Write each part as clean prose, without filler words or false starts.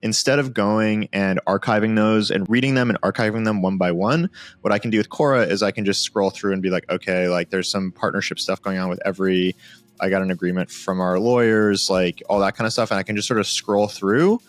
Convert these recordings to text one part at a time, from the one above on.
instead of going and archiving those and reading them and archiving them one by one, what I can do with Cora is I can just scroll through and be like, okay, like there's some partnership stuff going on with I got an agreement from our lawyers, like all that kind of stuff. And I can just sort of scroll through.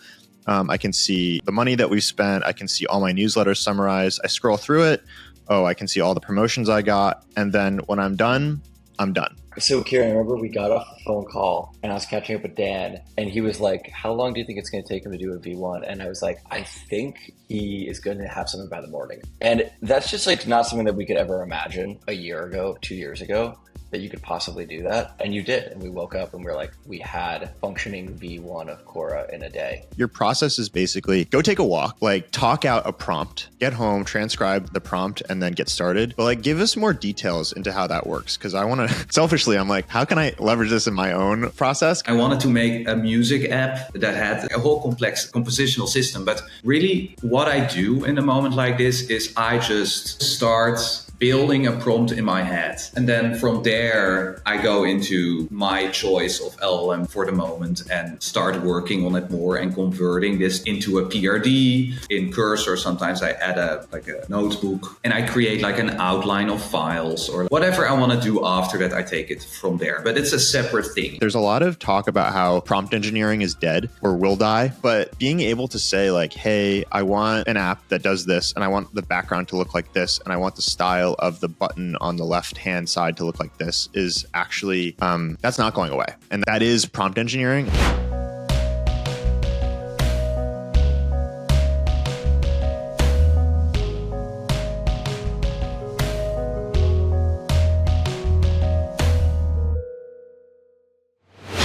I can see the money that we've spent. I can see all my newsletters summarized. I scroll through it. Oh, I can see all the promotions I got. And then when I'm done, I'm done. So Kieran, I remember we got off the phone call and I was catching up with Dan and he was like, how long do you think it's going to take him to do a V1? And I was like, I think he is going to have something by the morning. And that's just like not something that we could ever imagine a year ago, 2 years ago, that you could possibly do that. And you did. And we woke up and we were like, we had functioning V1 of Cora in a day. Your process is basically go take a walk, like talk out a prompt, get home, transcribe the prompt, and then get started. But like, give us more details into how that works. Cause I want to, selfishly, I'm like, how can I leverage this in my own process? I wanted to make a music app that had a whole complex compositional system. But really what I do in a moment like this is I just start building a prompt in my head. And then from there, I go into my choice of LLM for the moment and start working on it more and converting this into a PRD. In Cursor, sometimes I add a notebook and I create like an outline of files or whatever I want to do after that. I take it from there, but it's a separate thing. There's a lot of talk about how prompt engineering is dead or will die, but being able to say like, hey, I want an app that does this and I want the background to look like this and I want the style of the button on the left-hand side to look like this is actually, that's not going away. And that is prompt engineering.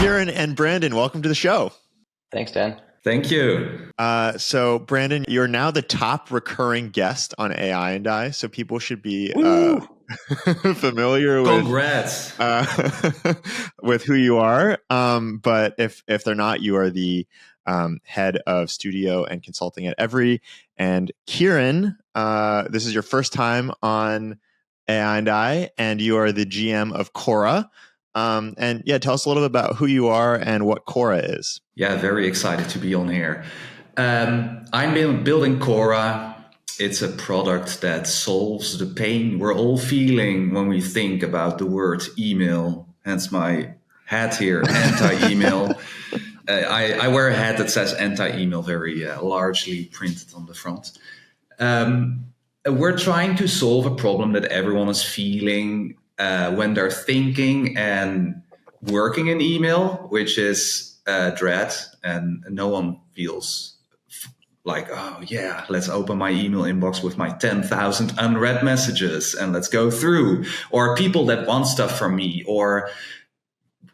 Kieran and Brandon, welcome to the show. Thanks, Dan. Thank you. So Brandon, you're now the top recurring guest on AI and I, so people should be familiar Congrats. with who you are. But if they're not, you are the head of studio and consulting at Every. And Kieran, this is your first time on AI and I, and you are the GM of Cora. And yeah, tell us a little bit about who you are and what Cora is. Yeah, very excited to be on here. I'm building Cora. It's a product that solves the pain we're all feeling when we think about the word email. Hence my hat here, anti-email. I wear a hat that says anti-email very largely printed on the front. We're trying to solve a problem that everyone is feeling when they're thinking and working in email, which is dread, and no one feels like, oh yeah, let's open my email inbox with my 10,000 unread messages and let's go through. Or people that want stuff from me, or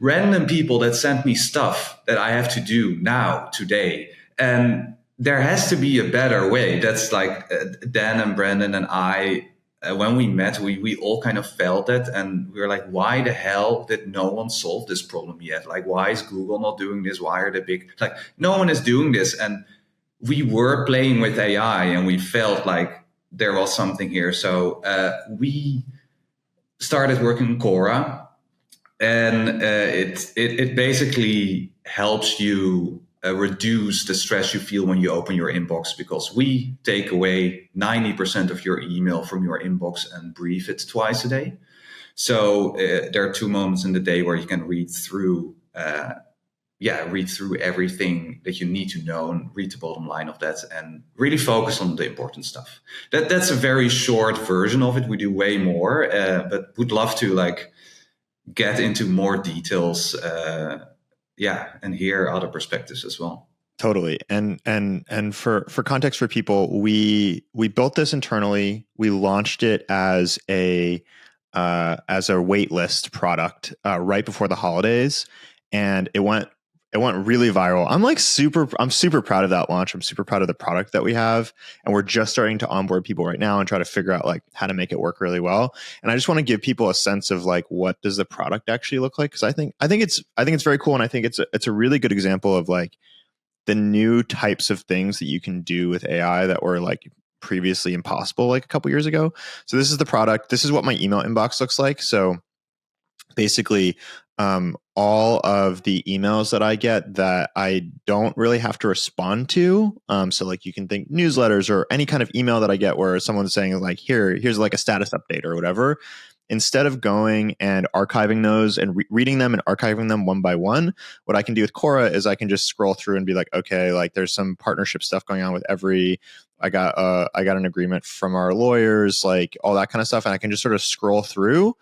random people that send me stuff that I have to do now, today. And there has to be a better way. That's like Dan and Brandon and I, when we met, we all kind of felt it, and we were like, why the hell did no one solve this problem yet? Like, why is Google not doing this? Why are the big, like, no one is doing this? And we were playing with AI and we felt like there was something here. So we started working on Cora, and it basically helps you reduce the stress you feel when you open your inbox, because we take away 90% of your email from your inbox and brief it twice a day. So there are 2 moments in the day where you can read through everything that you need to know and read the bottom line of that and really focus on the important stuff. That's a very short version of it. We do way more, but would love to get into more details. And hear other perspectives as well. Totally. And for context for people, we built this internally. We launched it as a waitlist product right before the holidays, and it went really viral. I'm super proud of that launch. I'm super proud of the product that we have, and we're just starting to onboard people right now and try to figure out how to make it work really well. And I just want to give people a sense of what does the product actually look like, because I think it's very cool, and I think it's a really good example of the new types of things that you can do with AI that were previously impossible a couple years ago. So this is the product. This is what my email inbox looks like. So basically, all of the emails that I get that I don't really have to respond to. So like you can think newsletters or any kind of email that I get where someone's saying like, here's like a status update or whatever. Instead of going and archiving those and reading them and archiving them one by one, what I can do with Cora is I can just scroll through and be like, okay, like there's some partnership stuff going on with I got an agreement from our lawyers, like all that kind of stuff. And I can just sort of scroll through.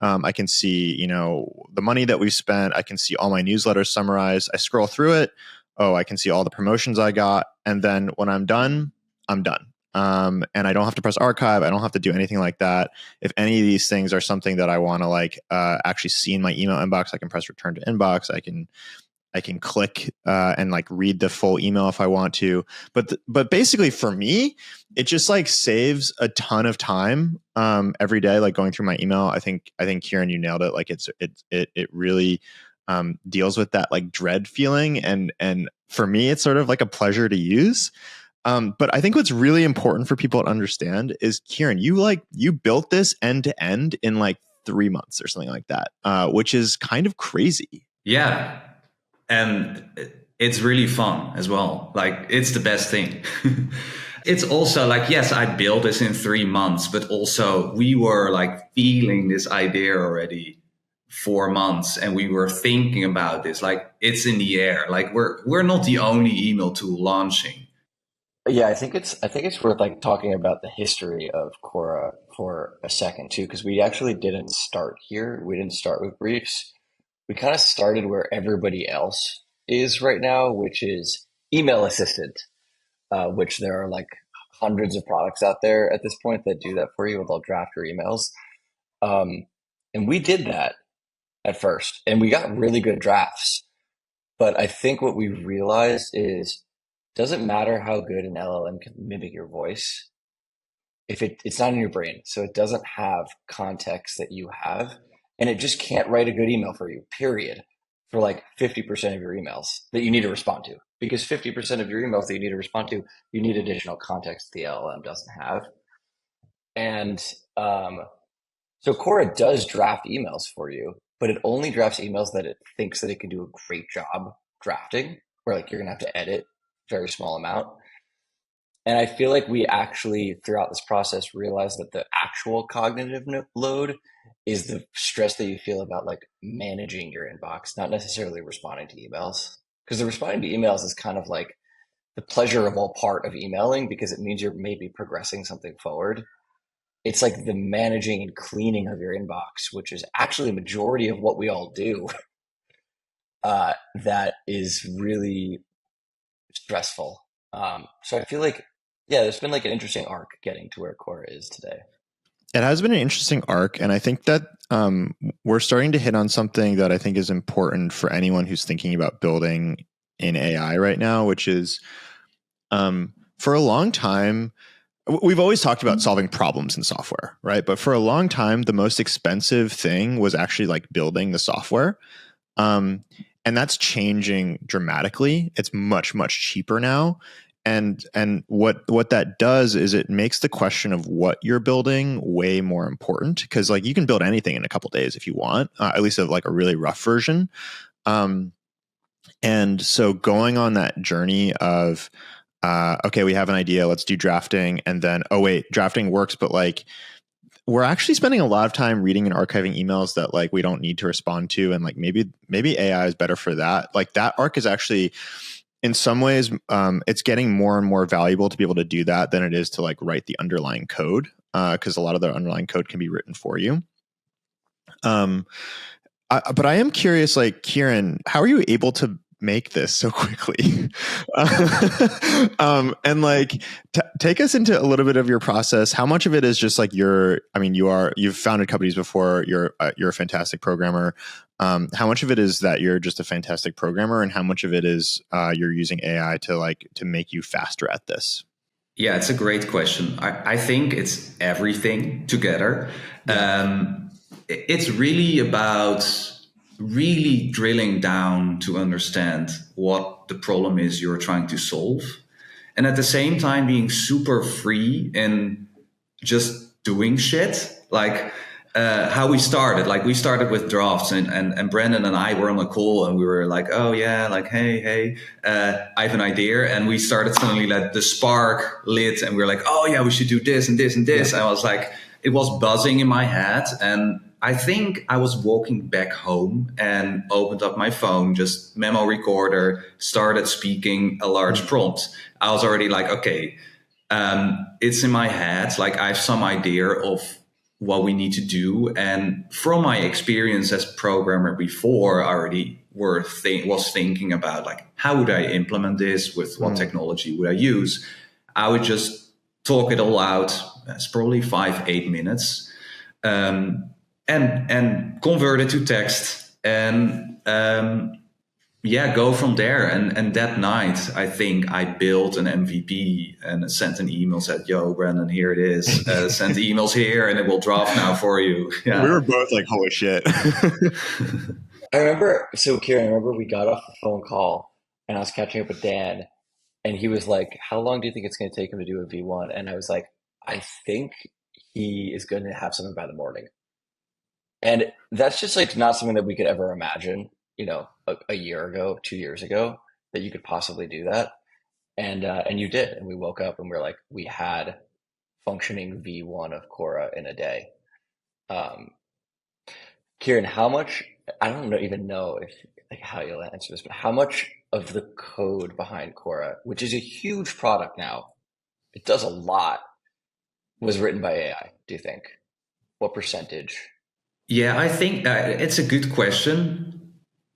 I can see, the money that we've spent. I can see all my newsletters summarized. I scroll through it. Oh, I can see all the promotions I got. And then when I'm done, I'm done. And I don't have to press archive. I don't have to do anything like that. If any of these things are something that I want to actually see in my email inbox, I can press return to inbox. I can click and like read the full email if I want to. But basically for me, it just like saves a ton of time every day, like going through my email. I think Kieran, you nailed it. Like it really deals with that like dread feeling. And for me, it's sort of like a pleasure to use. But I think what's really important for people to understand is, Kieran, you built this end to end in like 3 months or something like that, which is kind of crazy. Yeah. And it's really fun as well. Like, it's the best thing. It's also like, yes, I built this in 3 months, but also we were like feeling this idea already 4 months, and we were thinking about this. Like, it's in the air. Like, we're not the only email tool launching. Yeah, I think it's worth like talking about the history of Cora for a second too, because we actually didn't start here. We didn't start with briefs. We kind of started where everybody else is right now, which is email assistant, which there are like hundreds of products out there at this point that do that for you. They'll draft your emails. And we did that at first, and we got really good drafts. But I think what we realized is doesn't matter how good an LLM can mimic your voice if it's not in your brain. So it doesn't have context that you have, and it just can't write a good email for you, period, for like 50% of your emails that you need to respond to. Because 50% of your emails that you need to respond to, you need additional context the LLM doesn't have. And so Cora does draft emails for you, but it only drafts emails that it thinks that it can do a great job drafting, where like you're gonna have to edit very small amount. And I feel like we actually, throughout this process, realized that the actual cognitive load is the stress that you feel about like managing your inbox, not necessarily responding to emails. Because the responding to emails is kind of like the pleasurable part of emailing, because it means you're maybe progressing something forward. It's like the managing and cleaning of your inbox, which is actually a majority of what we all do. That is really stressful. So I feel like, yeah, there's been like an interesting arc getting to where Cora is today. It has been an interesting arc, and I think that we're starting to hit on something that I think is important for anyone who's thinking about building in AI right now, which is for a long time, we've always talked about solving problems in software, right? But for a long time, the most expensive thing was actually like building the software. And that's changing dramatically. It's much, much cheaper now. And what that does is it makes the question of what you're building way more important, because like you can build anything in a couple of days if you want, at least of like a really rough version. And so going on that journey of okay, we have an idea, let's do drafting, and then oh wait, drafting works, but like we're actually spending a lot of time reading and archiving emails that like we don't need to respond to, and like maybe AI is better for that. Like that arc is actually, in some ways, it's getting more and more valuable to be able to do that than it is to like write the underlying code, because a lot of the underlying code can be written for you. But I am curious, like Kieran, how are you able to make this so quickly? And like take us into a little bit of your process. How much of it is just like you've founded companies before, you're a fantastic programmer. How much of it is that you're just a fantastic programmer, and how much of it is you're using AI to make you faster at this? Yeah, it's a great question. I think it's everything together. It's really about really drilling down to understand what the problem is you're trying to solve. And at the same time, being super free in just doing shit. Like, how we started. Like we started with drafts, and Brandon and I were on a call, and we were like, oh yeah, like hey, I have an idea, and we started suddenly like the spark lit, and we were like, oh yeah, we should do this and this and this. Yeah. And I was like, it was buzzing in my head, and I think I was walking back home and opened up my phone, just memo recorder, started speaking a large prompt. I was already like, okay, it's in my head, like I have some idea of what we need to do. And from my experience as programmer before, I already was thinking about like, how would I implement this? With what technology would I use? I would just talk it all out. It's probably 5-8 minutes, and convert it to text, and go from there. And that night, I think I built an MVP and sent an email, said, yo, Brandon, here it is. Send the emails here and it will draft now for you. Yeah. We were both like, holy shit. Kieran, I remember we got off the phone call and I was catching up with Dan, and he was like, how long do you think it's going to take him to do a V1? And I was like, I think he is going to have something by the morning. And that's just like not something that we could ever imagine, a year ago, 2 years ago, that you could possibly do that. And you did. And we woke up and we're like, we had functioning V1 of Cora in a day. Kieran, how much, I don't even know if like how you'll answer this, but how much of the code behind Cora, which is a huge product now, it does a lot, was written by AI, do you think? What percentage? Yeah, I think it's a good question.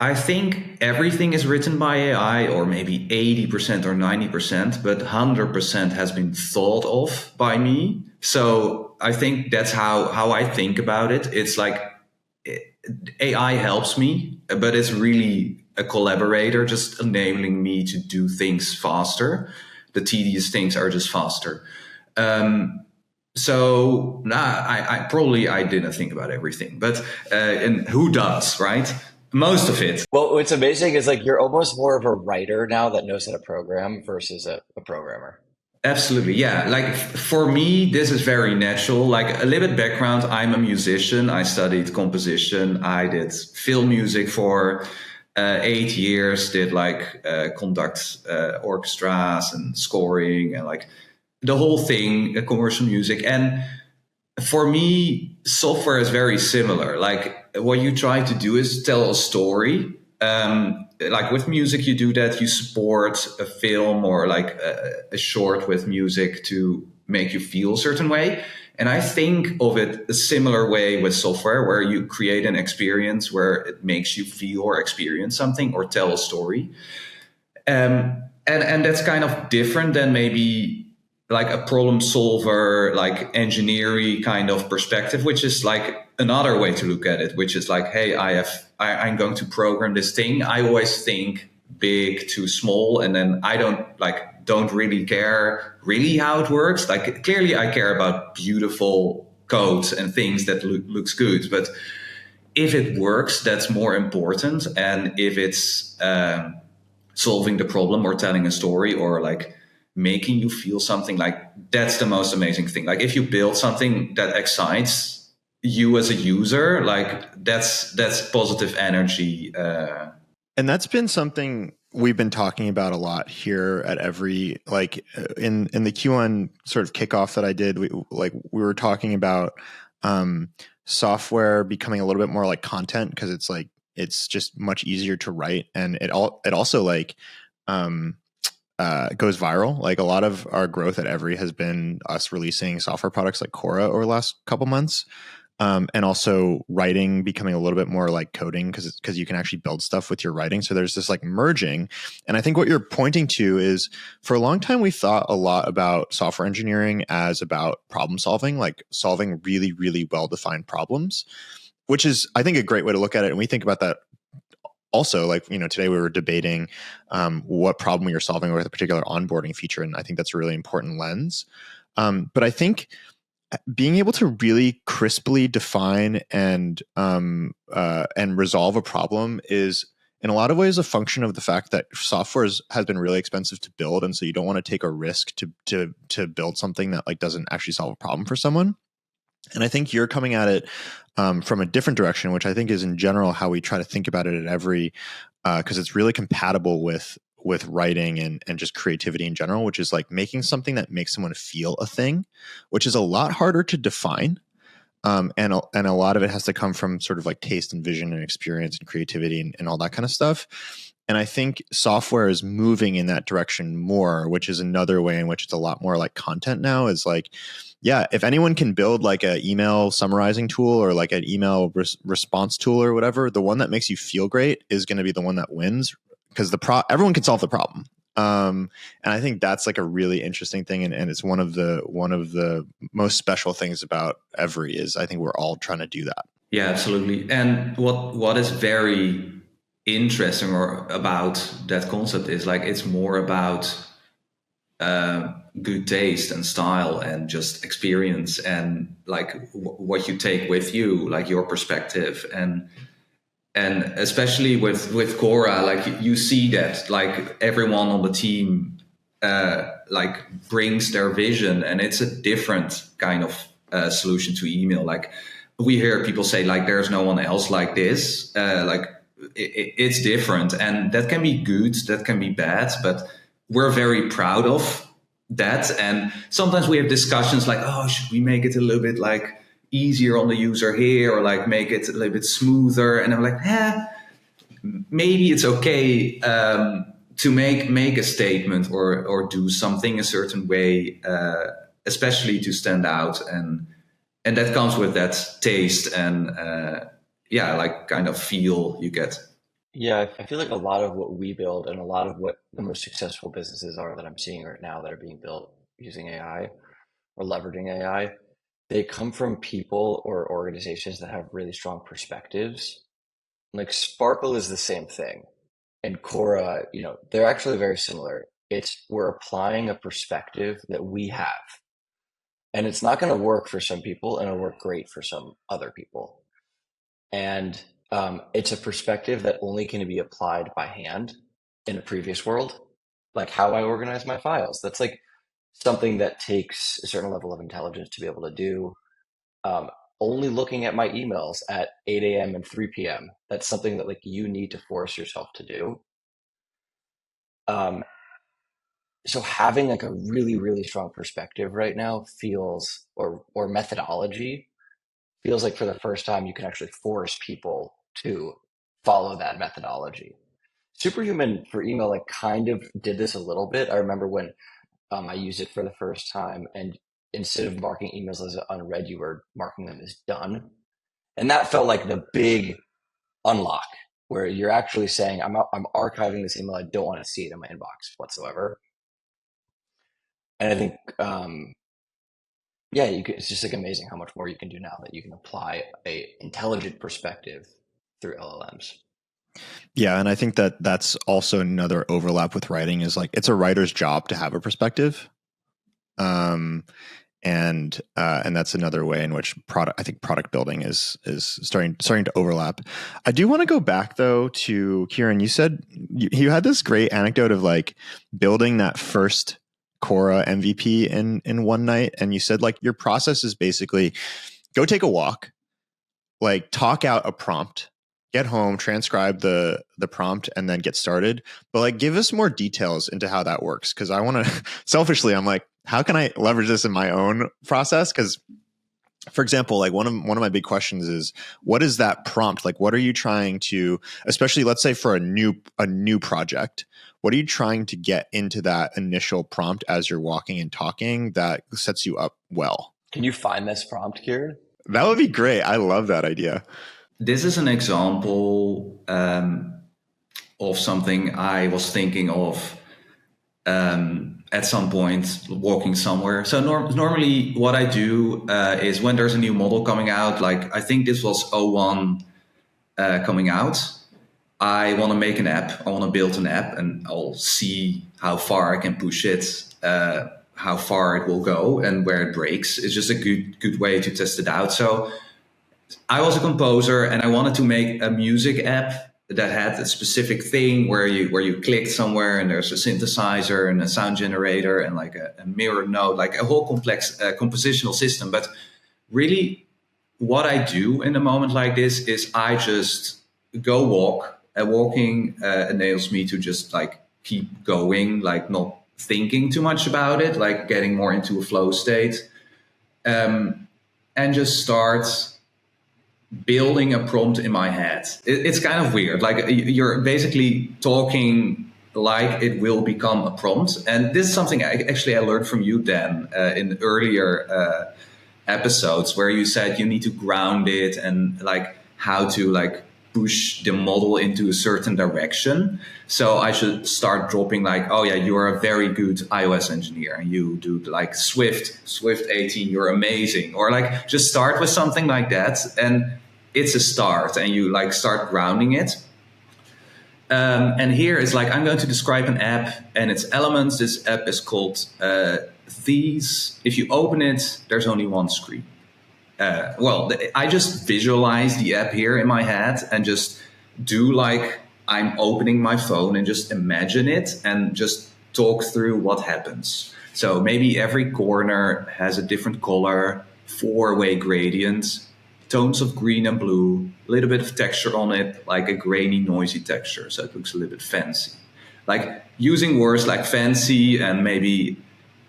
I think everything is written by AI, or maybe 80% or 90%, but 100% has been thought of by me. So I think that's how I think about it. It's like AI helps me, but it's really a collaborator, just enabling me to do things faster. The tedious things are just faster. So I didn't think about everything, but and who does, right? Most of it. Well, what's amazing is like you're almost more of a writer now that knows how to program versus a programmer. Absolutely, yeah. Like for me, this is very natural. Like a little bit background, I'm a musician. I studied composition. I did film music for 8 years. Did like conduct orchestras and scoring and like the whole thing, commercial music. And for me, software is very similar. Like what you try to do is tell a story. Like with music, you do that. You support a film or like a short with music to make you feel a certain way. And I think of it a similar way with software, where you create an experience where it makes you feel or experience something or tell a story. And that's kind of different than maybe like a problem solver, like engineering kind of perspective, which is like another way to look at it, which is like, hey, I'm going to program this thing. I always think big to small, and then I don't really care really how it works. Like clearly I care about beautiful code and things that looks good, but if it works, that's more important. And if it's solving the problem or telling a story or like making you feel something, like that's the most amazing thing. Like if you build something that excites you as a user, like that's positive energy. And that's been something we've been talking about a lot here at every, like in the Q1 sort of kickoff that I did, we were talking about software becoming a little bit more like content, because it's just much easier to write, and it also like goes viral. Like a lot of our growth at Every has been us releasing software products like Cora over the last couple months. And also writing becoming a little bit more like coding, because you can actually build stuff with your writing. So there's this like merging. And I think what you're pointing to is, for a long time, we thought a lot about software engineering as about problem solving, like solving really, really well-defined problems, which is, I think, a great way to look at it. And we think about that also, like, today we were debating what problem we are solving with a particular onboarding feature. And I think that's a really important lens. But I think being able to really crisply define and resolve a problem is, in a lot of ways, a function of the fact that software has been really expensive to build, and so you don't want to take a risk to build something that like doesn't actually solve a problem for someone. And I think you're coming at it from a different direction, which I think is in general how we try to think about it at every, because it's really compatible with writing and just creativity in general, which is like making something that makes someone feel a thing, which is a lot harder to define. And a lot of it has to come from sort of like taste and vision and experience and creativity and all that kind of stuff. And I think software is moving in that direction more, which is another way in which it's a lot more like content now. Is like, yeah, if anyone can build like an email summarizing tool or like an email response tool or whatever, the one that makes you feel great is going to be the one that wins, because everyone can solve the problem. And I think that's like a really interesting thing, and it's one of the most special things about Every is I think we're all trying to do that. Yeah, absolutely. And what is very interesting or about that concept is like it's more about good taste and style and just experience and like what you take with you, like your perspective and especially with Cora, like you see that like everyone on the team like brings their vision, and it's a different kind of solution to email. Like we hear people say like there's no one else like this. Like it's different, and that can be good, that can be bad, but we're very proud of that. And sometimes we have discussions like, oh, should we make it a little bit like easier on the user here, or like make it a little bit smoother? And I'm like, maybe it's okay to make a statement or do something a certain way, especially to stand out, and that comes with that taste and like kind of feel you get. Yeah, I feel like a lot of what we build and a lot of what the most successful businesses are that I'm seeing right now that are being built using AI or leveraging AI, they come from people or organizations that have really strong perspectives. Like Sparkle is the same thing. And Cora, they're actually very similar. We're applying a perspective that we have. And it's not going to work for some people and it'll work great for some other people. And it's a perspective that only can be applied by hand in a previous world, like how I organize my files. That's like something that takes a certain level of intelligence to be able to do. Only looking at my emails at 8 a.m. and 3 p.m. That's something that like you need to force yourself to do. So having like a really, really strong perspective right now feels, or methodology feels like for the first time you can actually force people to follow that methodology. Superhuman for email like kind of did this a little bit. I remember when I used it for the first time, and instead of marking emails as unread, you were marking them as done. And that felt like the big unlock where you're actually saying, I'm archiving this email. I don't want to see it in my inbox whatsoever. And I think, it's just like amazing how much more you can do now that you can apply a intelligent perspective through LLMs. Yeah, and I think that that's also another overlap with writing is like it's a writer's job to have a perspective, and that's another way in which product building is starting to overlap. I do want to go back though to Kieran. You said you had this great anecdote of like building that first Cora MVP in one night, and you said like your process is basically go take a walk, like talk out a prompt, get home, transcribe the prompt, and then get started. But like, give us more details into how that works. Cause I want to selfishly, I'm like, how can I leverage this in my own process? Cause for example, like one of my big questions is what is that prompt? Like, what are you trying to, especially let's say for a new project, what are you trying to get into that initial prompt as you're walking and talking that sets you up well? Can you find this prompt, Kieran? That would be great. I love that idea. This is an example of something I was thinking of at some point walking somewhere. So normally what I do is when there's a new model coming out, like I think this was O1 coming out, I want to make an app. I want to build an app, and I'll see how far I can push it, how far it will go, and where it breaks. It's just a good way to test it out. So I was a composer, and I wanted to make a music app that had a specific thing where you clicked somewhere, and there's a synthesizer and a sound generator and like a mirror node, like a whole complex compositional system. But really, what I do in a moment like this is I just go walk. Walking enables me to just like keep going, like not thinking too much about it, like getting more into a flow state, and just start building a prompt in my head. It's kind of weird. Like you're basically talking like it will become a prompt. And this is something I learned from you, Dan, in earlier episodes where you said you need to ground it and like how to like push the model into a certain direction. So I should start dropping like, oh yeah, you're a very good iOS engineer and you do like Swift 18, you're amazing. Or like just start with something like that. And it's a start and you like start grounding it. And here is like, I'm going to describe an app and its elements. This app is called These. If you open it, there's only one screen. I just visualize the app here in my head and just do like I'm opening my phone and just imagine it and just talk through what happens. So maybe every corner has a different color, 4-way gradient, tones of green and blue, a little bit of texture on it, like a grainy, noisy texture. So it looks a little bit fancy. Like using words like fancy and maybe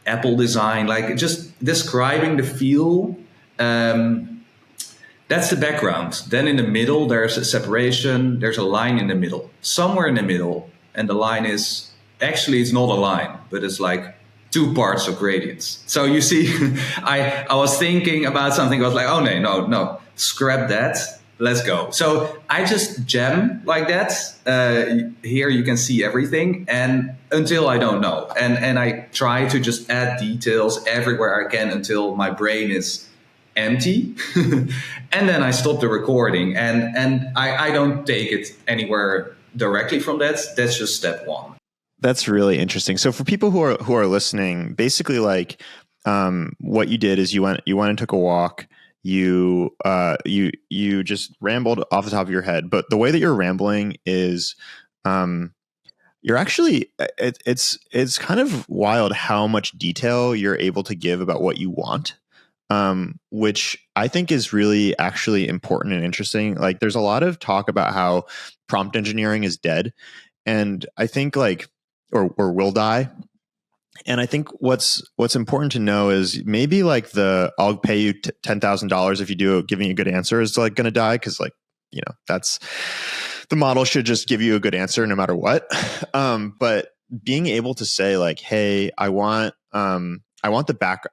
Apple design, like just describing the feel. That's the background. Then in the middle, there's a separation. There's a line in the middle, somewhere in the middle. And the line is, actually, it's not a line, but it's like 2 parts of gradients. So you see, I was thinking about something. I was like, oh, no, scrap that. Let's go. So I just jam like that. Here you can see everything. And until I don't know. And I try to just add details everywhere I can until my brain is empty. And then I stop the recording. And I don't take it anywhere directly from that. That's just step 1. That's really interesting. So for people who are listening, basically like what you did is you went and took a walk. You just rambled off the top of your head, but the way that you're rambling is you're actually it's kind of wild how much detail you're able to give about what you want, which I think is really actually important and interesting. Like there's a lot of talk about how prompt engineering is dead, and I think like or will die. And I think what's important to know is maybe like I'll pay you $10,000 if you give me a good answer is like going to die, because like that's the model should just give you a good answer no matter what. But being able to say like, hey, I want the back,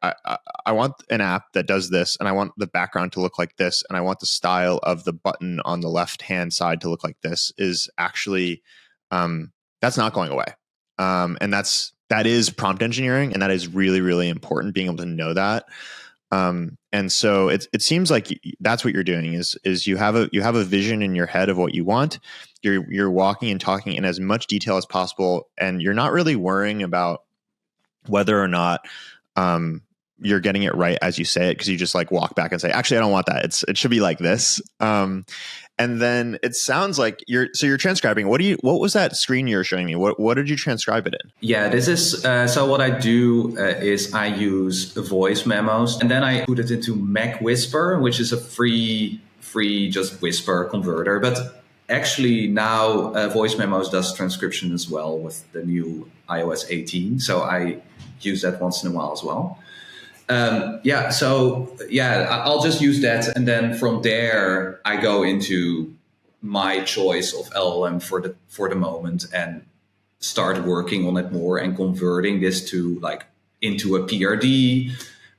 I want an app that does this, and I want the background to look like this, and I want the style of the button on the left hand side to look like this, is actually that's not going away. And that is prompt engineering, and that is really, really important, being able to know that. And so it seems like that's what you're doing is you have a vision in your head of what you want. You're walking and talking in as much detail as possible, and you're not really worrying about whether or not you're getting it right as you say it, because you just like walk back and say, actually, I don't want that. It should be like this. And then it sounds like you're transcribing. What was that screen you were showing me? What did you transcribe it in? Yeah, this is, so what I do is I use voice memos, and then I put it into Mac Whisper, which is a free just whisper converter. But actually now voice memos does transcription as well with the new iOS 18. So I use that once in a while as well. I'll just use that, and then from there I go into my choice of LLM for the moment and start working on it more and converting this to like into a PRD.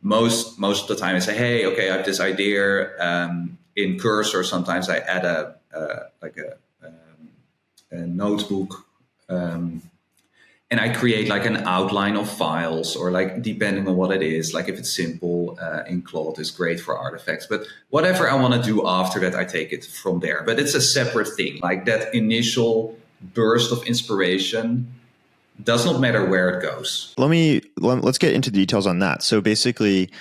Most of the time I say, hey, okay, I have this idea. In Cursor, sometimes I add a notebook. And I create like an outline of files, or like depending on what it is, like if it's simple, in Claude is great for artifacts. But whatever I want to do after that, I take it from there. But it's a separate thing. Like that initial burst of inspiration does not matter where it goes. Let's get into details on that. So basically,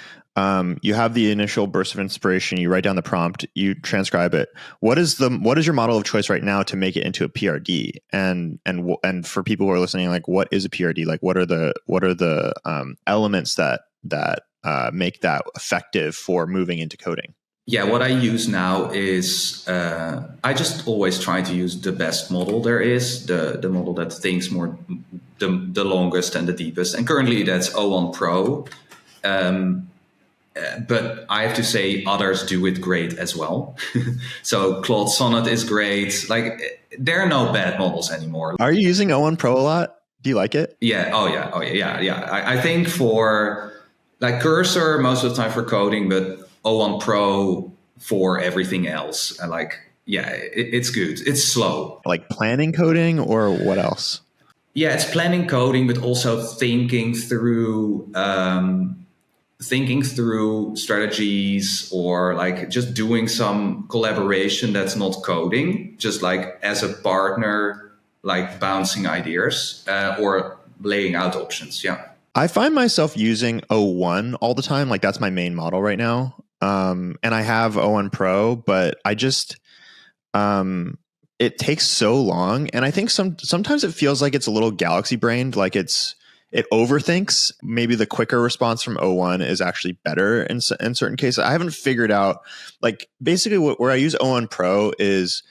you have the initial burst of inspiration, you write down the prompt, you transcribe it. What is your model of choice right now to make it into a PRD? And for people who are listening, like what is a PRD? Like what are the elements that make that effective for moving into coding? Yeah, what I use now is I just always try to use the best model there is, the model that thinks more the longest and the deepest. And currently that's O1 Pro. But I have to say others do it great as well. So Claude Sonnet is great. Like there are no bad models anymore. Are you using O1 Pro a lot? Do you like it? Yeah. Oh yeah. Oh yeah. Yeah. I think for like Cursor most of the time for coding, but O1 Pro for everything else. And like, yeah, it's good. It's slow. Like planning coding or what else? Yeah, it's planning coding, but also thinking through strategies, or like just doing some collaboration that's not coding, just like as a partner, like bouncing ideas or laying out options. Yeah. I find myself using O1 all the time. Like that's my main model right now. And I have O1 Pro, but I just, it takes so long. And I think sometimes it feels like it's a little galaxy brained, like it overthinks. Maybe the quicker response from O1 is actually better in certain cases. I haven't figured out, like basically where I use O1 Pro is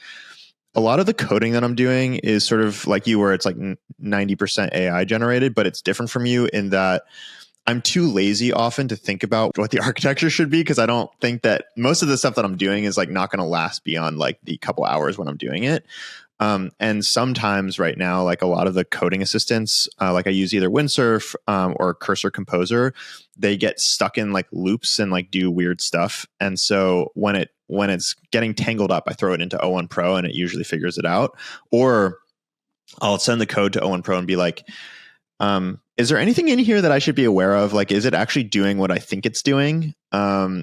a lot of the coding that I'm doing is sort of like you, where it's like 90% AI generated, but it's different from you in that I'm too lazy often to think about what the architecture should be, because I don't think that most of the stuff that I'm doing is like not going to last beyond like the couple hours when I'm doing it. And sometimes right now, like a lot of the coding assistants, like I use either Windsurf or Cursor Composer, they get stuck in like loops and like do weird stuff. And so when it's getting tangled up, I throw it into O1 Pro and it usually figures it out. Or I'll send the code to O1 Pro and be like, is there anything in here that I should be aware of? Like, is it actually doing what I think it's doing?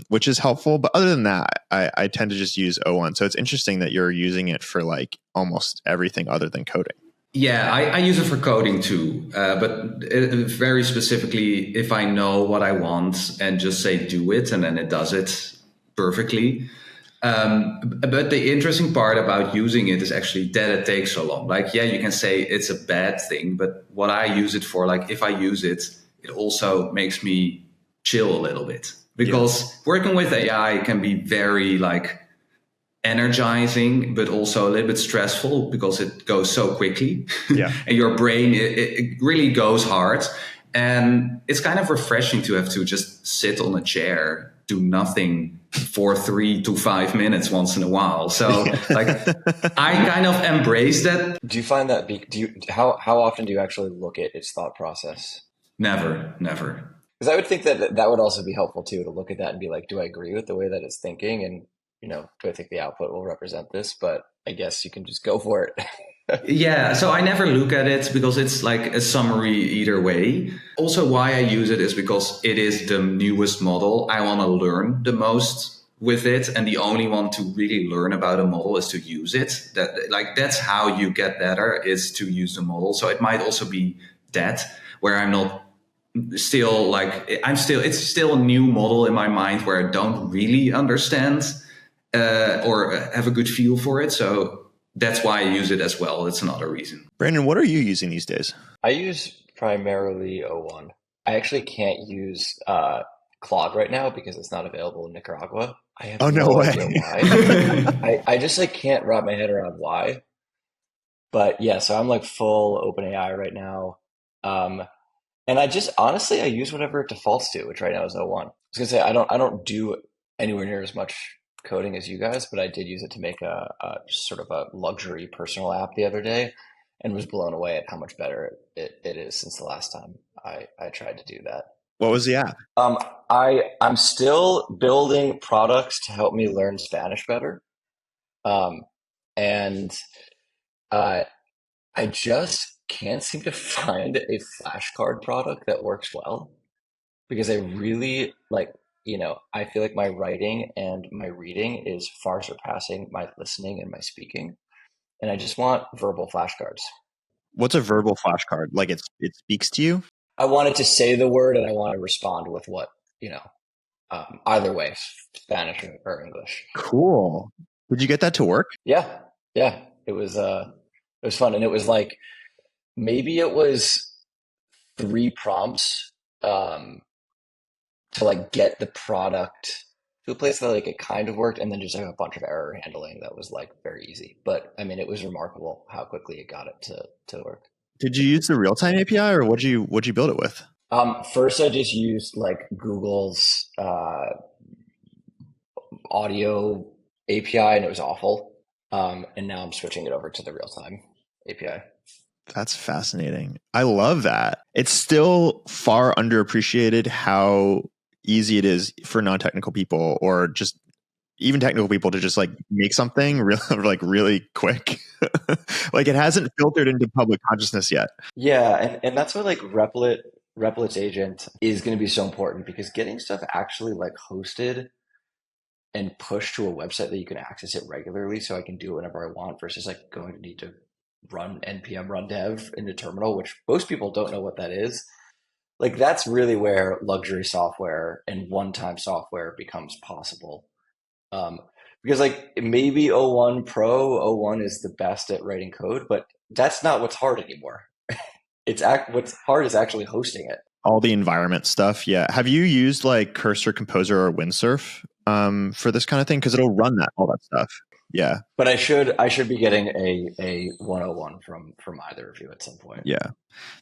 Which is helpful. But other than that, I tend to just use O1. So it's interesting that you're using it for like almost everything other than coding. Yeah, I use it for coding too, but very specifically, if I know what I want and just say do it, and then it does it perfectly. But the interesting part about using it is actually that it takes so long. Like, yeah, you can say it's a bad thing, but what I use it for, like if I use it, it also makes me chill a little bit, because working with AI can be very like energizing, but also a little bit stressful because it goes so quickly. Yeah. And your brain, it really goes hard. And it's kind of refreshing to have to just sit on a chair, do nothing for 3 to 5 minutes once in a while. So like I kind of embrace that. Do you find that, how often do you actually look at its thought process? Never. Because I would think that would also be helpful too, to look at that and be like, do I agree with the way that it's thinking? And, do I think the output will represent this? But I guess you can just go for it. Yeah, so I never look at it because it's like a summary either way. Also, why I use it is because it is the newest model. I want to learn the most with it, and the only one to really learn about a model is to use it. That's how you get better, is to use the model. So it might also be that where I'm not still like it's still a new model in my mind where I don't really understand or have a good feel for it. So that's why I use it as well. It's another reason. Brandon, what are you using these days? I use primarily O1. I actually can't use Claude right now because it's not available in Nicaragua. I have no idea why. I just like can't wrap my head around why. But yeah, so I'm like full OpenAI right now. And I just honestly I use whatever it defaults to, which right now is O1. I was gonna say I don't do anywhere near as much coding as you guys, but I did use it to make a sort of a luxury personal app the other day, and was blown away at how much better it is since the last time I tried to do that. What was the app? I'm still building products to help me learn Spanish better, and I just can't seem to find a flashcard product that works well, because I really like. I feel like my writing and my reading is far surpassing my listening and my speaking. And I just want verbal flashcards. What's a verbal flashcard? Like it speaks to you? I wanted to say the word and I want to respond with what, either way, Spanish or English. Cool. Did you get that to work? Yeah. It was fun. And it was like, maybe it was 3 prompts, to like get the product to a place that like it kind of worked, and then just like a bunch of error handling that was like very easy. But I mean, it was remarkable how quickly it got it to work. Did you use the real-time API, or what'd you build it with? First, I just used like Google's audio API, and it was awful. And now I'm switching it over to the real time API. That's fascinating. I love that. It's still far underappreciated how easy it is for non-technical people, or just even technical people, to just like make something really quick. Like it hasn't filtered into public consciousness yet. Yeah, and that's why like Replit agent is going to be so important, because getting stuff actually like hosted and pushed to a website that you can access it regularly, so I can do it whenever I want, versus like going to need to run npm run dev in the terminal, which most people don't know what that is. Like that's really where luxury software and one-time software becomes possible. Because like maybe O1 Pro, O1 is the best at writing code, but that's not what's hard anymore. What's hard is actually hosting it. All the environment stuff. Yeah. Have you used like Cursor, Composer, or Windsurf for this kind of thing? Because it'll run all that stuff. Yeah. But I should be getting a 101 from either of you at some point. Yeah.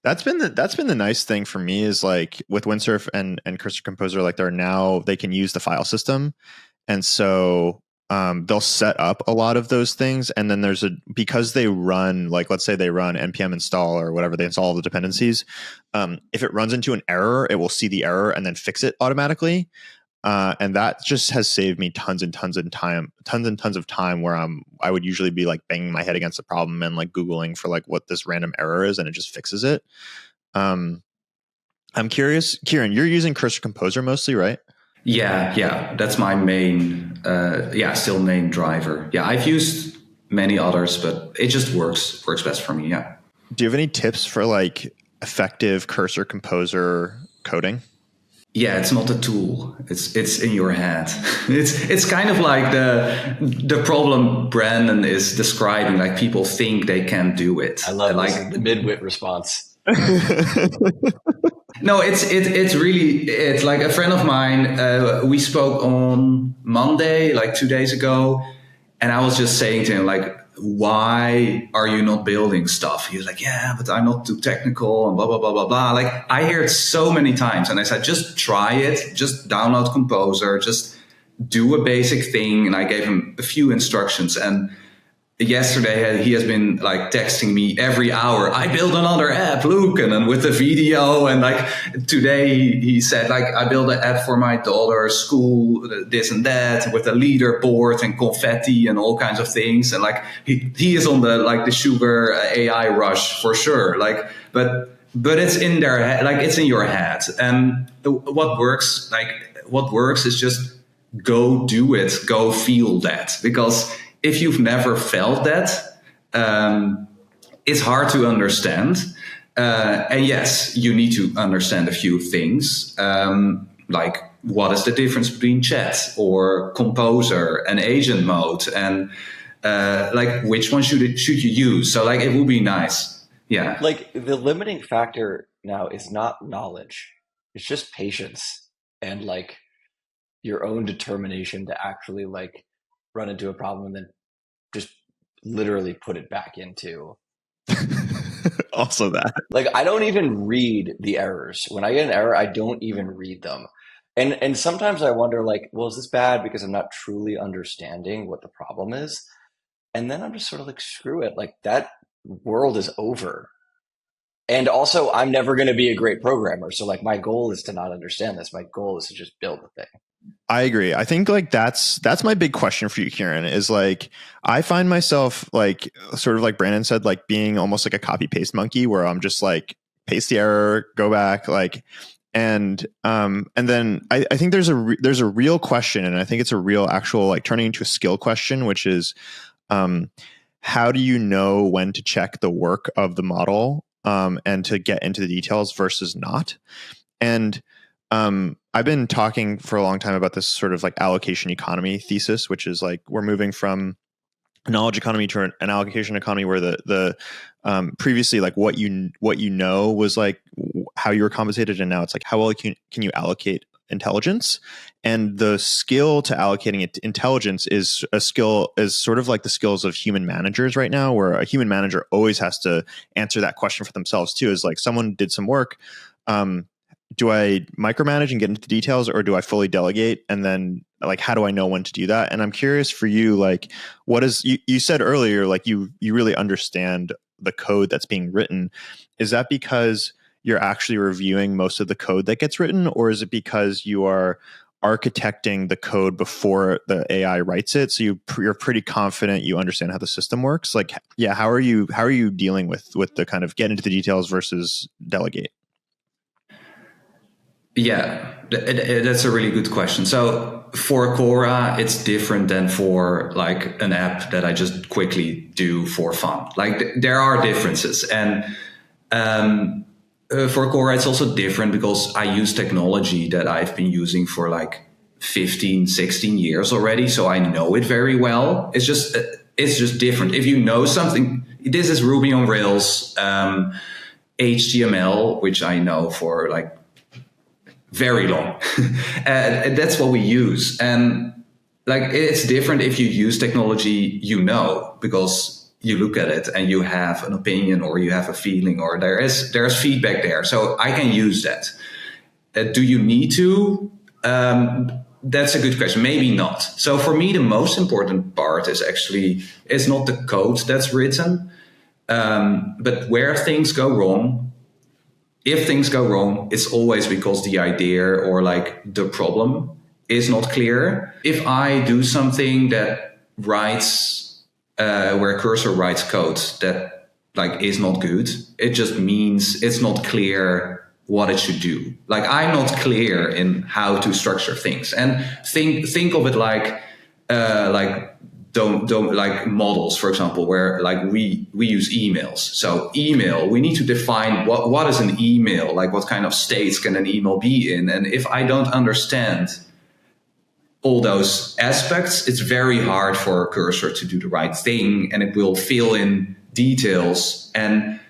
That's been the nice thing for me, is like with Windsurf and Cursor Composer, like they can use the file system. And so they'll set up a lot of those things. And then because they run, like, let's say they run npm install or whatever, they install all the dependencies. If it runs into an error, it will see the error and then fix it automatically. And that just has saved me tons and tons of time where I would usually be like banging my head against the problem and like Googling for like what this random error is, and it just fixes it. I'm curious, Kieran, you're using Cursor Composer mostly, right? Yeah, that's my main, still main driver. Yeah, I've used many others, but it just works best for me. Yeah. Do you have any tips for like effective Cursor Composer coding? Yeah, it's not a tool. It's in your head. It's kind of like the problem Brandon is describing. Like people think they can do it. I love like the midwit response. No, it's like a friend of mine. We spoke on Monday, like 2 days ago, and I was just saying to him, like, why are you not building stuff? He was like, yeah, but I'm not too technical and blah, blah, blah, blah, blah. Like I hear it so many times, and I said, just try it. Just download Composer. Just do a basic thing. And I gave him a few instructions, and yesterday he has been like texting me every hour, I built another app, look, and then with the video. And like today he said, like, I built an app for my daughter's school, this and that, with a leaderboard and confetti and all kinds of things. And like he is on the sugar AI rush for sure. Like but it's in their head, like it's in your head. And what works is just go do it, go feel that. Because if you've never felt that, it's hard to understand. And yes, you need to understand a few things, like what is the difference between chat or Composer and agent mode, and like which one should you use. So like it would be nice. Yeah. Like the limiting factor now is not knowledge. It's just patience and like your own determination to actually like run into a problem and then just literally put it back into. Also that. Like I don't even read the errors. When I get an error, I don't even read them. And sometimes I wonder like, well, is this bad because I'm not truly understanding what the problem is? And then I'm just sort of like, screw it. Like that world is over. And also I'm never going to be a great programmer. So like my goal is to not understand this. My goal is to just build the thing. I agree. I think like that's my big question for you, Kieran, is like, I find myself like sort of like Brandon said, like being almost like a copy paste monkey, where I'm just like paste the error, go back, like, and then I think there's a real question, and I think it's a real actual like turning into a skill question, which is, how do you know when to check the work of the model, and to get into the details versus not? And I've been talking for a long time about this sort of like allocation economy thesis, which is like we're moving from a knowledge economy to an allocation economy, where the previously like what you know was like how you were compensated, and now it's like how well can you allocate intelligence. And the skill to allocating it to intelligence is sort of like the skills of human managers right now, where a human manager always has to answer that question for themselves too. Is like, someone did some work. Do I micromanage and get into the details, or do I fully delegate? And then, like, how do I know when to do that? And I'm curious for you, like, what is, you said earlier, like you really understand the code that's being written. Is that because you're actually reviewing most of the code that gets written, or is it because you are architecting the code before the AI writes it? So you're pretty confident you understand how the system works. Like, yeah, how are you dealing with the kind of get into the details versus delegate? Yeah, that's a really good question. So for Cora, it's different than for like an app that I just quickly do for fun. Like there are differences. And for Cora, it's also different because I use technology that I've been using for like 15, 16 years already. So I know it very well. It's just different. If you know something, this is Ruby on Rails, HTML, which I know for like very long. And that's what we use. And like, it's different if you use technology, because you look at it and you have an opinion or you have a feeling or there's feedback there. So I can use that. Do you need to? That's a good question. Maybe not. So for me, the most important part is not the code that's written, but where things go wrong. If things go wrong, it's always because the idea or like the problem is not clear. If I do something that writes, where cursor writes code that like is not good, it just means it's not clear what it should do. Like I'm not clear in how to structure things. And think of it like don't like models, for example, where like we use emails. So email, we need to define what is an email, like what kind of states can an email be in. And if I don't understand all those aspects, it's very hard for a cursor to do the right thing, and it will fill in details. And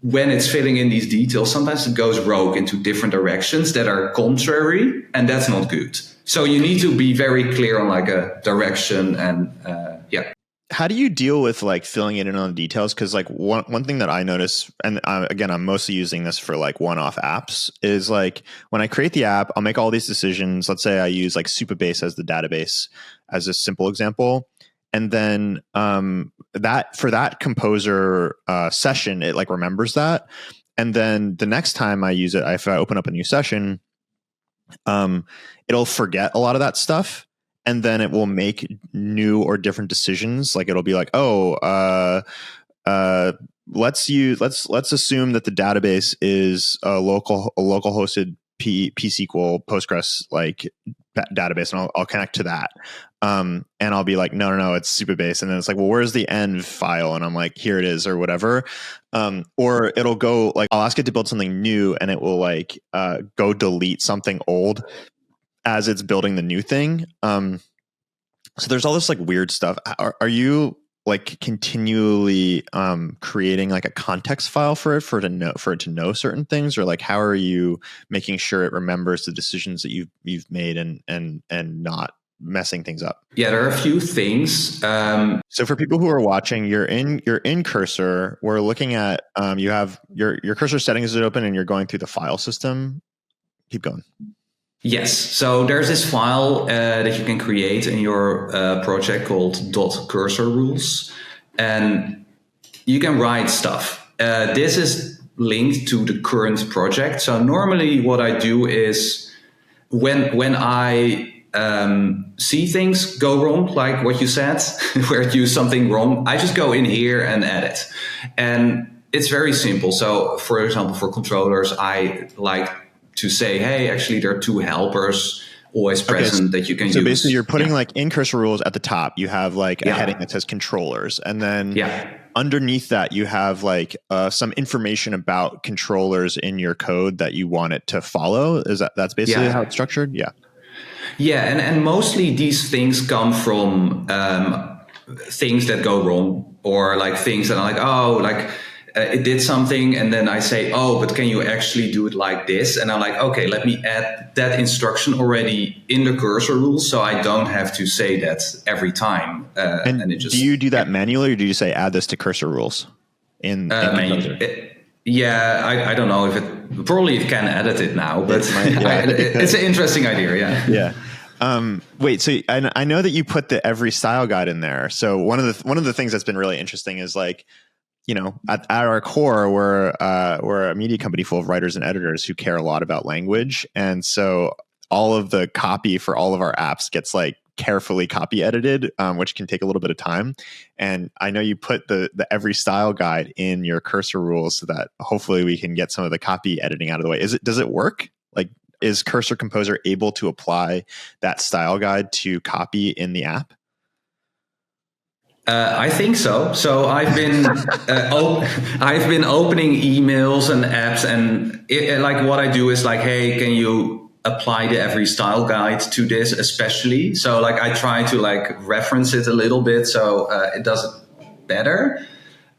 when it's filling in these details, sometimes it goes rogue into different directions that are contrary, and that's not good. So you need to be very clear on like a direction and yeah. How do you deal with like filling it in on the details? Because like one thing that I notice, and again, I'm mostly using this for like one-off apps, is like when I create the app, I'll make all these decisions. Let's say I use like Supabase as the database as a simple example. And then that for that composer session, it like remembers that. And then the next time I use it, if I open up a new session, it'll forget a lot of that stuff. And then it will make new or different decisions. Like it'll be like, let's assume that the database is a local hosted P-SQL Postgres like database, and I'll connect to that. And I'll be like, no, it's Supabase. And then it's like, well, where's the end file? And I'm like, here it is, or whatever. Or it'll go like, I'll ask it to build something new, and it will like go delete something old as it's building the new thing. So there's all this like weird stuff. Are you like continually creating like a context file for it to know certain things, or like how are you making sure it remembers the decisions that you've made and not messing things up? Yeah, there are a few things. So for people who are watching, you're in Cursor. We're looking at you have your Cursor settings is open, and you're going through the file system. Keep going. Yes. So there's this file that you can create in your project called .cursor rules, and you can write stuff. This is linked to the current project. So normally what I do is when I see things go wrong, like what you said, where you do something wrong, I just go in here and edit. And it's very simple. So for example, for controllers, I like to say, hey, actually there are two helpers always present that you can use. So basically you're putting like in cursor rules at the top, you have like a heading that says controllers. And then underneath that, you have like some information about controllers in your code that you want it to follow. That's basically how it's structured? Yeah. Yeah. And mostly these things come from things that go wrong, or like things that are like, it did something, and then I say, oh, but can you actually do it like this? And I'm like, okay, let me add that instruction already in the cursor rules, so I don't have to say that every time. And it just, do you do that manually, or do you say add this to cursor rules in manually? I don't know if it can edit it now, but it's an interesting idea. Yeah. Wait, so I know that you put the every style guide in there. So one of the things that's been really interesting is like, you know, at our core, we're a media company full of writers and editors who care a lot about language, and so all of the copy for all of our apps gets like carefully copy edited, which can take a little bit of time. And I know you put the every style guide in your cursor rules so that hopefully we can get some of the copy editing out of the way. Does it work? Like, is Cursor Composer able to apply that style guide to copy in the app? I think so. So I've been I've been opening emails and apps, and like what I do is like, hey, can you apply the every style guide to this especially? So like I try to like reference it a little bit so it does it better.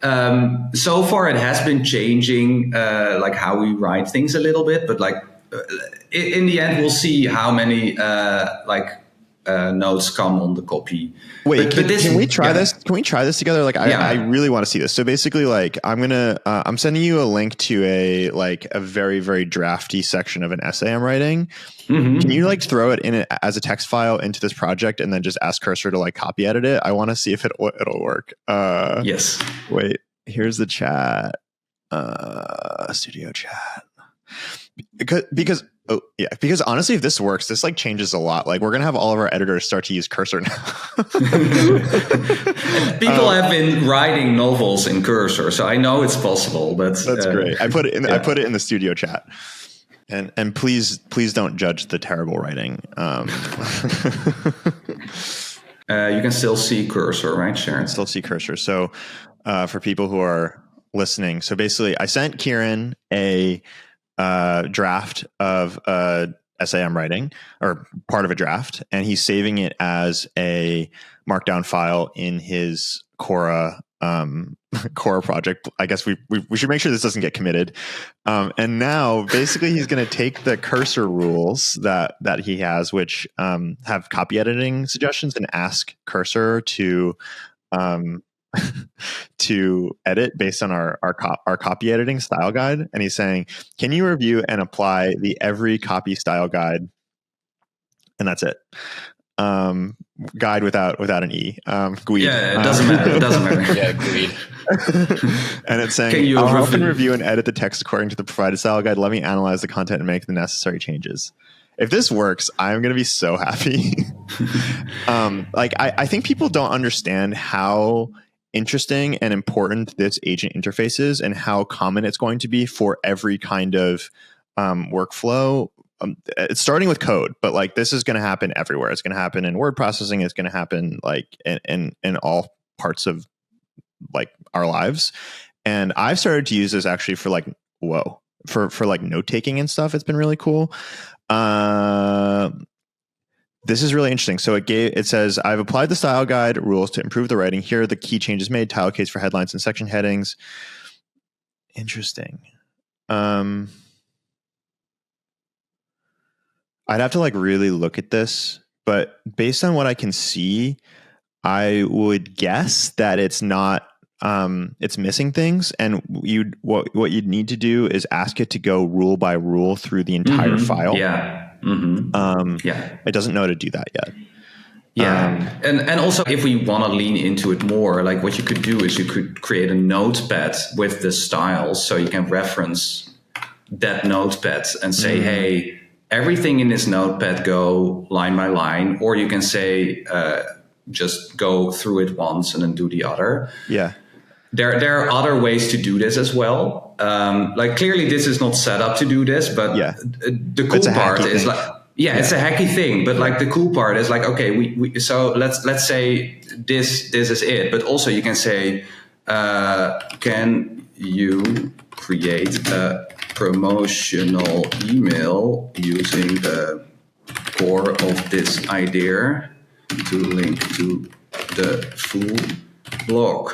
So far it has been changing like how we write things a little bit, but like in the end we'll see how many notes come on the copy. Wait, can we try this? Can we try this together? Like, I really want to see this. So basically, like, I'm sending you a link to a very, very drafty section of an essay I'm writing. Mm-hmm. Can you like throw it in as a text file into this project and then just ask Cursor to like copy edit it? I want to see if it'll work. Yes. Wait, here's the chat. Studio chat. Because honestly, if this works, this like changes a lot. Like, we're gonna have all of our editors start to use Cursor now. People have been writing novels in Cursor, so I know it's possible. But that's great. I put it in. I put it in the studio chat. And please don't judge the terrible writing. You can still see Cursor, right, Sharon? Still see Cursor. So for people who are listening, so basically, I sent Kieran a draft of a essay I'm writing, or part of a draft, and he's saving it as a markdown file in his Cora project. I guess we should make sure this doesn't get committed. And now basically he's going to take the Cursor rules that he has, which have copy editing suggestions, and ask Cursor to to edit based on our copy editing style guide. And he's saying, can you review and apply the every copy style guide? And that's it. Guide without an E. GUID. Yeah, it doesn't matter. It doesn't matter. Yeah, GUID. And it's saying, I'll often review and edit the text according to the provided style guide. Let me analyze the content and make the necessary changes. If this works, I'm going to be so happy. I think people don't understand how interesting and important this agent interface is, and how common it's going to be for every kind of workflow. It's starting with code, but like this is going to happen everywhere. It's going to happen in word processing. It's going to happen like in all parts of like our lives. And I've started to use this actually for like for like note taking and stuff. It's been really cool. This is really interesting. So it says, I've applied the style guide rules to improve the writing. Here are the key changes made: tile case for headlines and section headings. Interesting. I'd have to like really look at this, but based on what I can see, I would guess that it's not, it's missing things. And what you'd need to do is ask it to go rule by rule through the entire file. Yeah. Mm-hmm. It doesn't know how to do that yet. Yeah. And also, if we want to lean into it more, like what you could do is you could create a notepad with the styles, so you can reference that notepad and say, hey, everything in this notepad go line by line, or you can say just go through it once and then do the other. Yeah. There are other ways to do this as well. Like clearly this is not set up to do this, but the cool part is like, it's a hacky thing. But like the cool part is like, okay, we so let's say this is it. But also you can say, can you create a promotional email using the core of this idea to link to the full blog?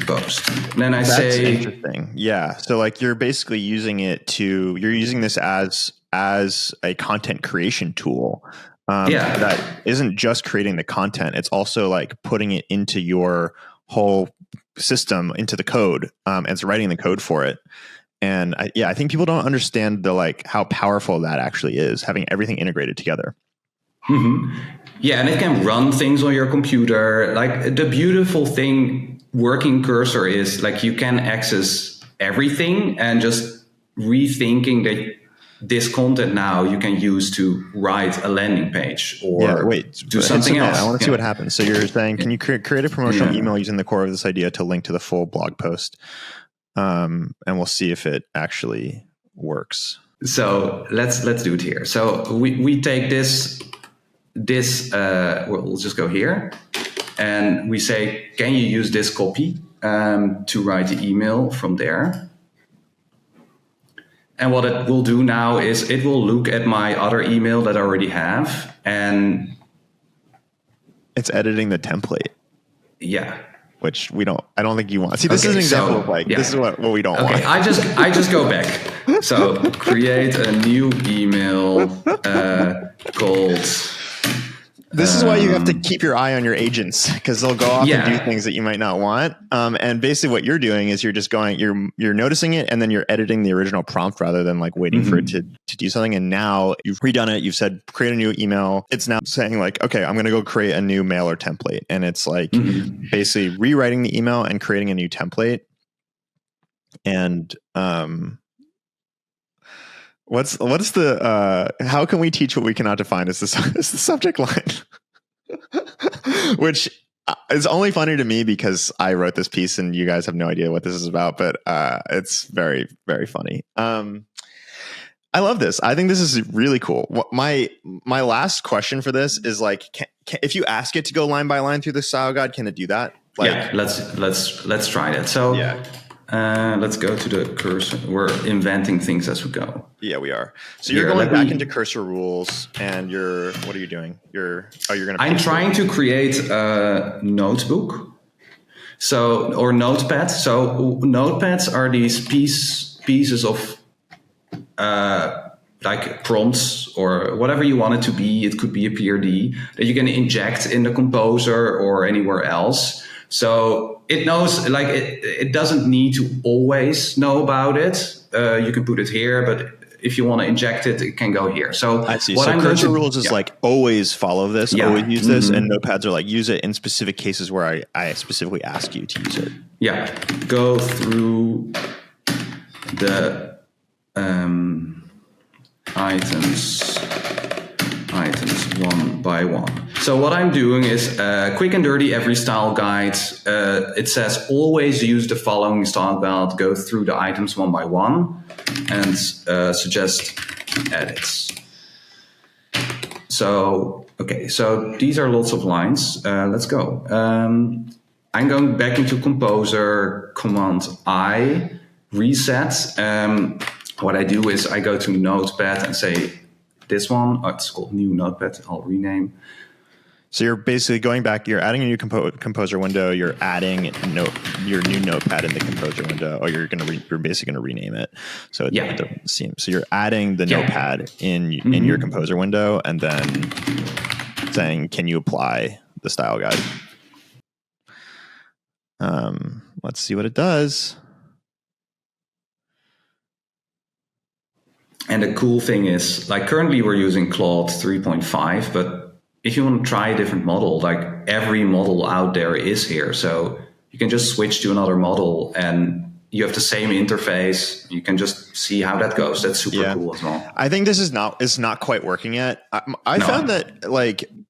post. And then That's say, interesting. Yeah. So like you're basically using you're using this as a content creation tool. That isn't just creating the content. It's also like putting it into your whole system, into the code, and it's writing the code for it. And I think people don't understand how powerful that actually is, having everything integrated together. Mm-hmm. Yeah, and it can run things on your computer. Like the beautiful thing working Cursor is like you can access everything, and just rethinking that this content now you can use to write a landing page or do something else. I want to see what happens. So you're saying, can you create a promotional email using the core of this idea to link to the full blog post? And we'll see if it actually works. So let's do it here. So we take this we'll just go here, and we say, can you use this copy to write the email from there? And what it will do now is it will look at my other email that I already have, and it's editing the template. Yeah. Which I don't think you want. See, this is an example of this is what we don't want. I just go back. So create a new email called. This is why you have to keep your eye on your agents, because they'll go off and do things that you might not want. And basically what you're doing is you're just you're noticing it, and then you're editing the original prompt rather than waiting for it to do something. And now you've redone it. You've said, create a new email. It's now saying okay, I'm going to go create a new mailer template. And it's basically rewriting the email and creating a new template. And, What's the how can we teach what we cannot define is the subject line, which is only funny to me because I wrote this piece and you guys have no idea what this is about, but it's very, very funny. I love this. I think this is really cool. My last question for this is if you ask it to go line by line through the style guide, can it do that? Let's try that. So let's go to the cursor. We're inventing things as we go. Yeah, we are. So you're going back into cursor rules, and what are you doing? I'm trying to create a notebook. Or notepad. So notepads are these pieces of prompts or whatever you want it to be. It could be a PRD that you can inject in the composer or anywhere else. So it knows, it doesn't need to always know about it. You can put it here, but if you want to inject it, it can go here. So I see. Cursor rules is always follow this, always use this, and notepads are use it in specific cases where I specifically ask you to use it. Yeah, go through the items one by one. So what I'm doing is quick and dirty every style guide. It says always use the following style guide, go through the items one by one, and suggest edits. So these are lots of lines. Let's go. I'm going back into Composer, Command I, reset. What I do is I go to Notepad and say, this one, it's called new Notepad, I'll rename. So you're basically going back, you're adding a new Composer window, you're adding your new Notepad in the Composer window, or you're basically going to rename it. So it doesn't seem. So you're adding the Notepad in your Composer window, and then saying, can you apply the style guide? Let's see what it does. And the cool thing is, currently we're using Claude 3.5, but if you want to try a different model, every model out there is here. So you can just switch to another model and you have the same interface. You can just see how that goes. That's super cool as well. I think this is not quite working yet. I found that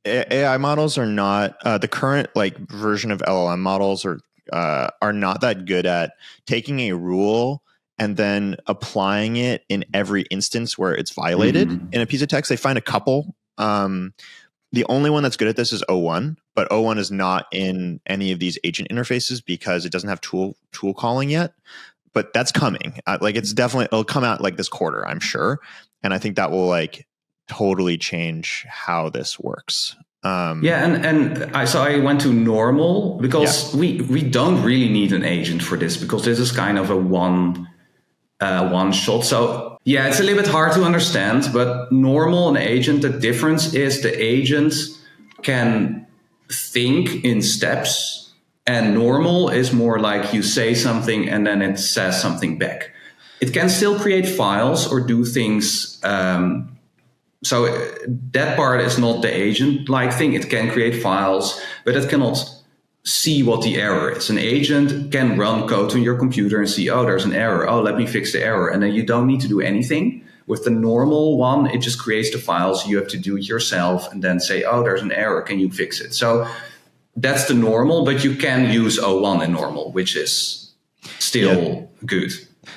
AI models are not the current version of LLM models are not that good at taking a rule and then applying it in every instance where it's violated in a piece of text. They find a couple. The only one that's good at this is O1, but O1 is not in any of these agent interfaces because it doesn't have tool calling yet. But that's coming. It's definitely, it'll come out this quarter, I'm sure. And I think that will totally change how this works. So I went to normal because we don't really need an agent for this, because this is kind of a one shot. So yeah, it's a little bit hard to understand, but normal and agent, the difference is the agent can think in steps, and normal is more like you say something and then it says something back. It can still create files or do things. So that part is not the agent-like thing. It can create files, but it cannot see what the error is. An agent can run code on your computer and see, oh, there's an error. Oh, let me fix the error. And then you don't need to do anything. With the normal one, it just creates the files. You have to do it yourself and then say, oh, there's an error. Can you fix it? So that's the normal, but you can use O1 in normal, which is still good.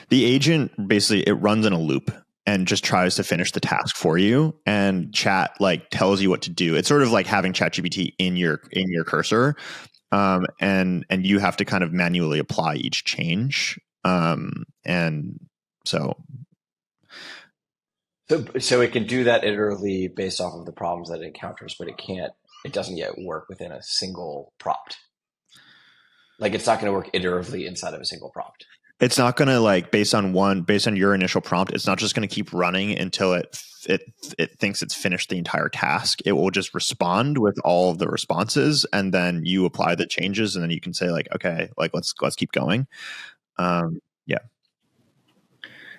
The agent, basically, it runs in a loop and just tries to finish the task for you, and chat like tells you what to do. It's sort of like having ChatGPT in your cursor, and you have to kind of manually apply each change. And so it can do that iteratively based off of the problems that it encounters, but it doesn't yet work within a single prompt. Like, it's not going to work iteratively inside of a single prompt. It's not going to, like, based on your initial prompt, it's not just going to keep running until it thinks it's finished the entire task. It will just respond with all of the responses, and then you apply the changes, and then you can say, like, okay, like let's keep going.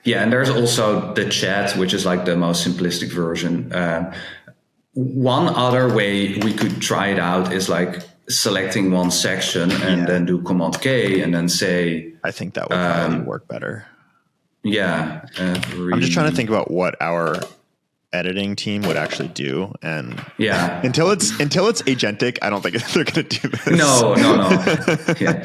Yeah, and there's also the chat, which is like the most simplistic version. One other way we could try it out is like selecting one section and then do Command K and then say. I think that would probably work better. Yeah. I'm just trying to think about what our editing team would actually do, and until it's agentic, I don't think they're going to do this. No. Yeah.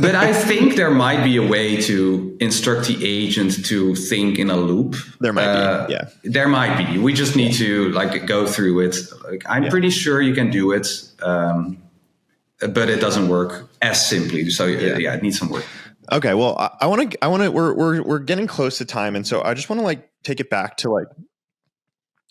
But I think there might be a way to instruct the agent to think in a loop. There might be. There might be. We just need to like go through it. Like, I'm pretty sure you can do it, but it doesn't work as simply. So it needs some work. Okay, well, I want to. We're getting close to time, and so I just want to like take it back to like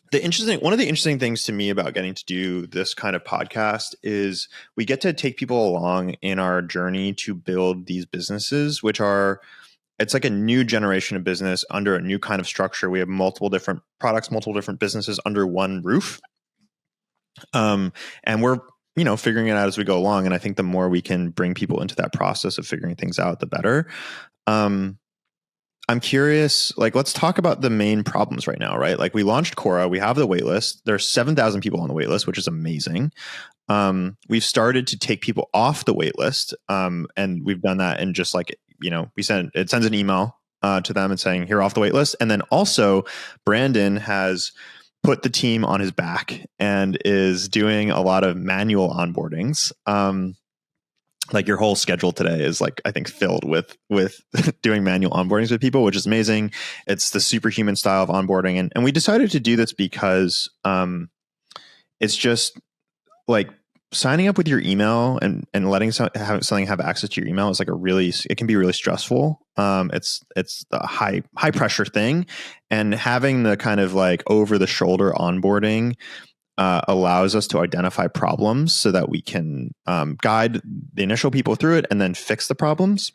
one of the interesting things to me about getting to do this kind of podcast is we get to take people along in our journey to build these businesses, it's like a new generation of business under a new kind of structure. We have multiple different products, multiple different businesses under one roof, and we're figuring it out as we go along. And I think the more we can bring people into that process of figuring things out, the better. I'm curious, like, let's talk about the main problems right now, right? Like, we launched Cora, we have the waitlist. There's 7,000 people on the waitlist, which is amazing. We've started to take people off the waitlist, and we've done that in just like, it sends an email to them and saying, you're off the waitlist. And then also Brandon has put the team on his back and is doing a lot of manual onboardings. Like, your whole schedule today is like, I think, filled with doing manual onboardings with people, which is amazing. It's the superhuman style of onboarding. And we decided to do this because it's just like signing up with your email and letting something have access to your email is like it can be really stressful. It's a high pressure thing, and having the kind of like over the shoulder onboarding allows us to identify problems so that we can guide the initial people through it and then fix the problems.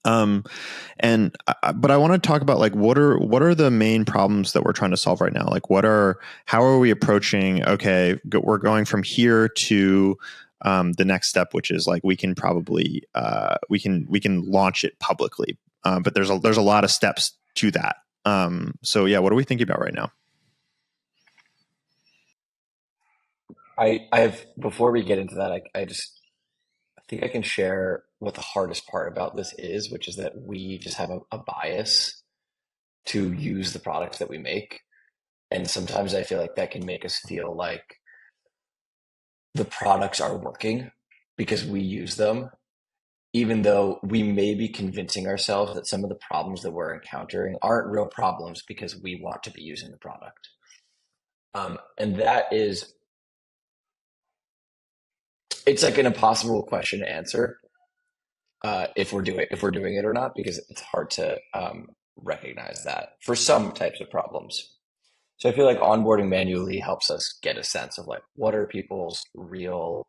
But I want to talk about like what are the main problems that we're trying to solve right now? Like, how are we approaching? Okay, we're going from here to the next step, which is like we can probably we can launch it publicly, but there's a lot of steps to that. So yeah, what are we thinking about right now? Before we get into that, I think I can share what the hardest part about this is, which is that we just have a bias to use the products that we make. And sometimes I feel like that can make us feel like the products are working because we use them, even though we may be convincing ourselves that some of the problems that we're encountering aren't real problems because we want to be using the product. And that is, it's like an impossible question to answer if we're doing it or not, because it's hard to recognize that for some types of problems. So I feel like onboarding manually helps us get a sense of like what are people's real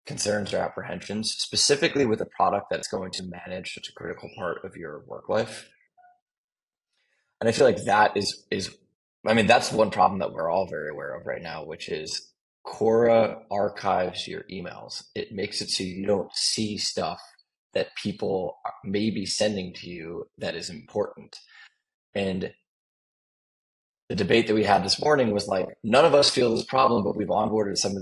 concerns or apprehensions, specifically with a product that's going to manage such a critical part of your work life. And I feel like that is I mean, that's one problem that we're all very aware of right now, which is Cora archives your emails. It makes it so you don't see stuff that people may be sending to you that is important. And the debate that we had this morning was like, none of us feel this problem, but we've onboarded some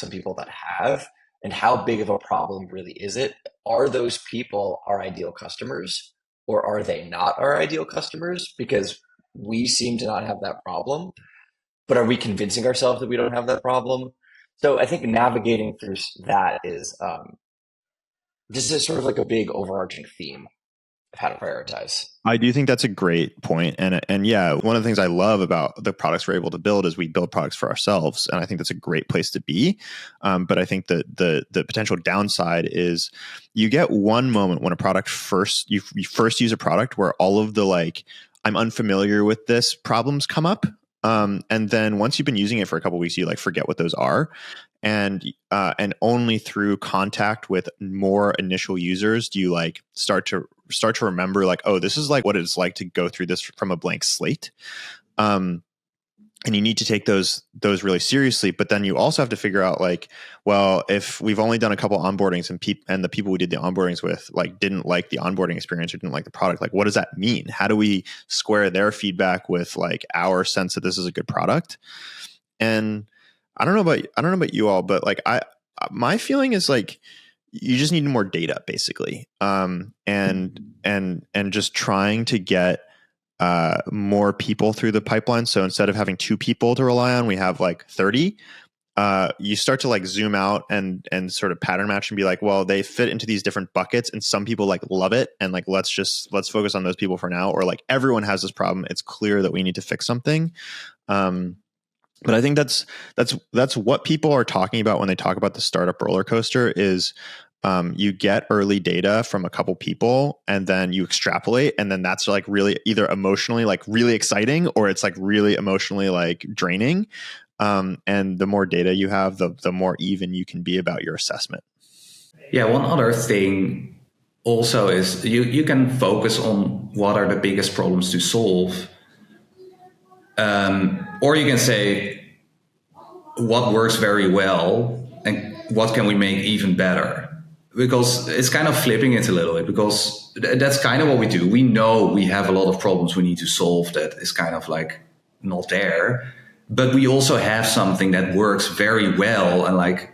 people that have. And how big of a problem really is it? Are those people our ideal customers, or are they not our ideal customers? Because we seem to not have that problem, but are we convincing ourselves that we don't have that problem? So I think navigating through that is this is sort of like a big overarching theme of how to prioritize. I do think that's a great point. And yeah, one of the things I love about the products we're able to build is we build products for ourselves. And I think that's a great place to be. But I think that the potential downside is you get one moment when a product you first use a product where all of the like, I'm unfamiliar with this problems come up. And then once you've been using it for a couple of weeks, you like forget what those are. And only through contact with more initial users do you like start to remember like, oh, this is like what it's like to go through this from a blank slate. And you need to take those really seriously. But then you also have to figure out like, well, if we've only done a couple onboardings and the people we did the onboardings with like didn't like the onboarding experience or didn't like the product, like what does that mean? How do we square their feedback with like our sense that this is a good product? And I don't know about you all, but like my feeling is like you just need more data basically. And just trying to get more people through the pipeline. So instead of having 2 people to rely on, we have like 30. You start to like zoom out and sort of pattern match and be like, well, they fit into these different buckets and some people like love it. And like, let's focus on those people for now. Or like everyone has this problem. It's clear that we need to fix something. But I think that's what people are talking about when they talk about the startup roller coaster is you get early data from a couple people and then you extrapolate. And then that's like really either emotionally like really exciting or it's like really emotionally like draining. And the more data you have, the more even you can be about your assessment. Yeah, one other thing also is you can focus on what are the biggest problems to solve. Or you can say what works very well and what can we make even better, because it's kind of flipping it a little bit, because that's kind of what we do. We know we have a lot of problems we need to solve that is kind of like not there, but we also have something that works very well and like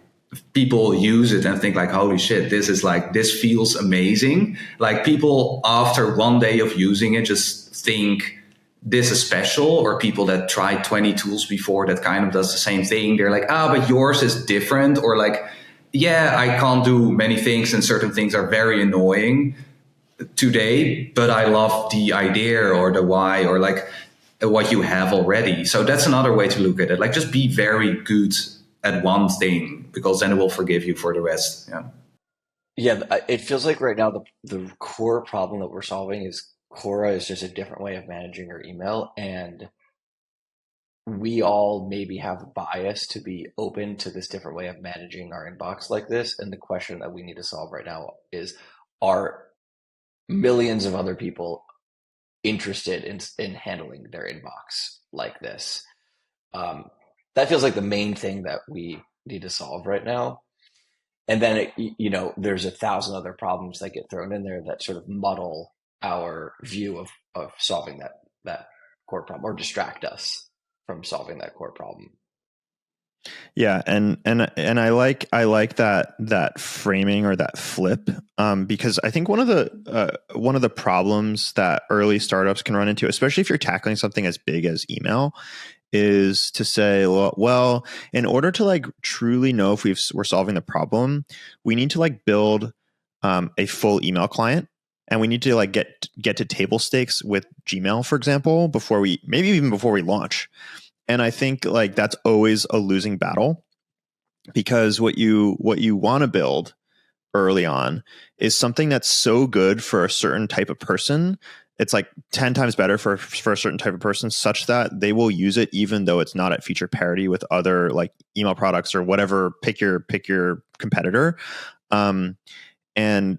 people use it and think like, holy shit, this feels amazing. Like people after one day of using it just think this is special, or people that tried 20 tools before that kind of does the same thing. They're like, but yours is different. Or like, yeah, I can't do many things and certain things are very annoying today, but I love the idea or the why or like what you have already. So that's another way to look at it. Like just be very good at one thing, because then it will forgive you for the rest. Yeah. Yeah, it feels like right now the core problem that we're solving is Cora is just a different way of managing your email, and we all maybe have a bias to be open to this different way of managing our inbox like this. And the question that we need to solve right now is, are millions of other people interested in handling their inbox like this? That feels like the main thing that we need to solve right now. And then, there's 1,000 other problems that get thrown in there that sort of muddle our view of solving that core problem or distract us from solving that core problem. Yeah, and I like that framing or that flip, because I think one of the problems that early startups can run into, especially if you're tackling something as big as email, is to say, well, in order to like truly know if we're solving the problem, we need to like build a full email client, and we need to like get to table stakes with Gmail, for example, before we launch. And I think like that's always a losing battle, because what you want to build early on is something that's so good for a certain type of person it's like 10 times better for a certain type of person, such that they will use it even though it's not at feature parity with other like email products or whatever. Pick your competitor. And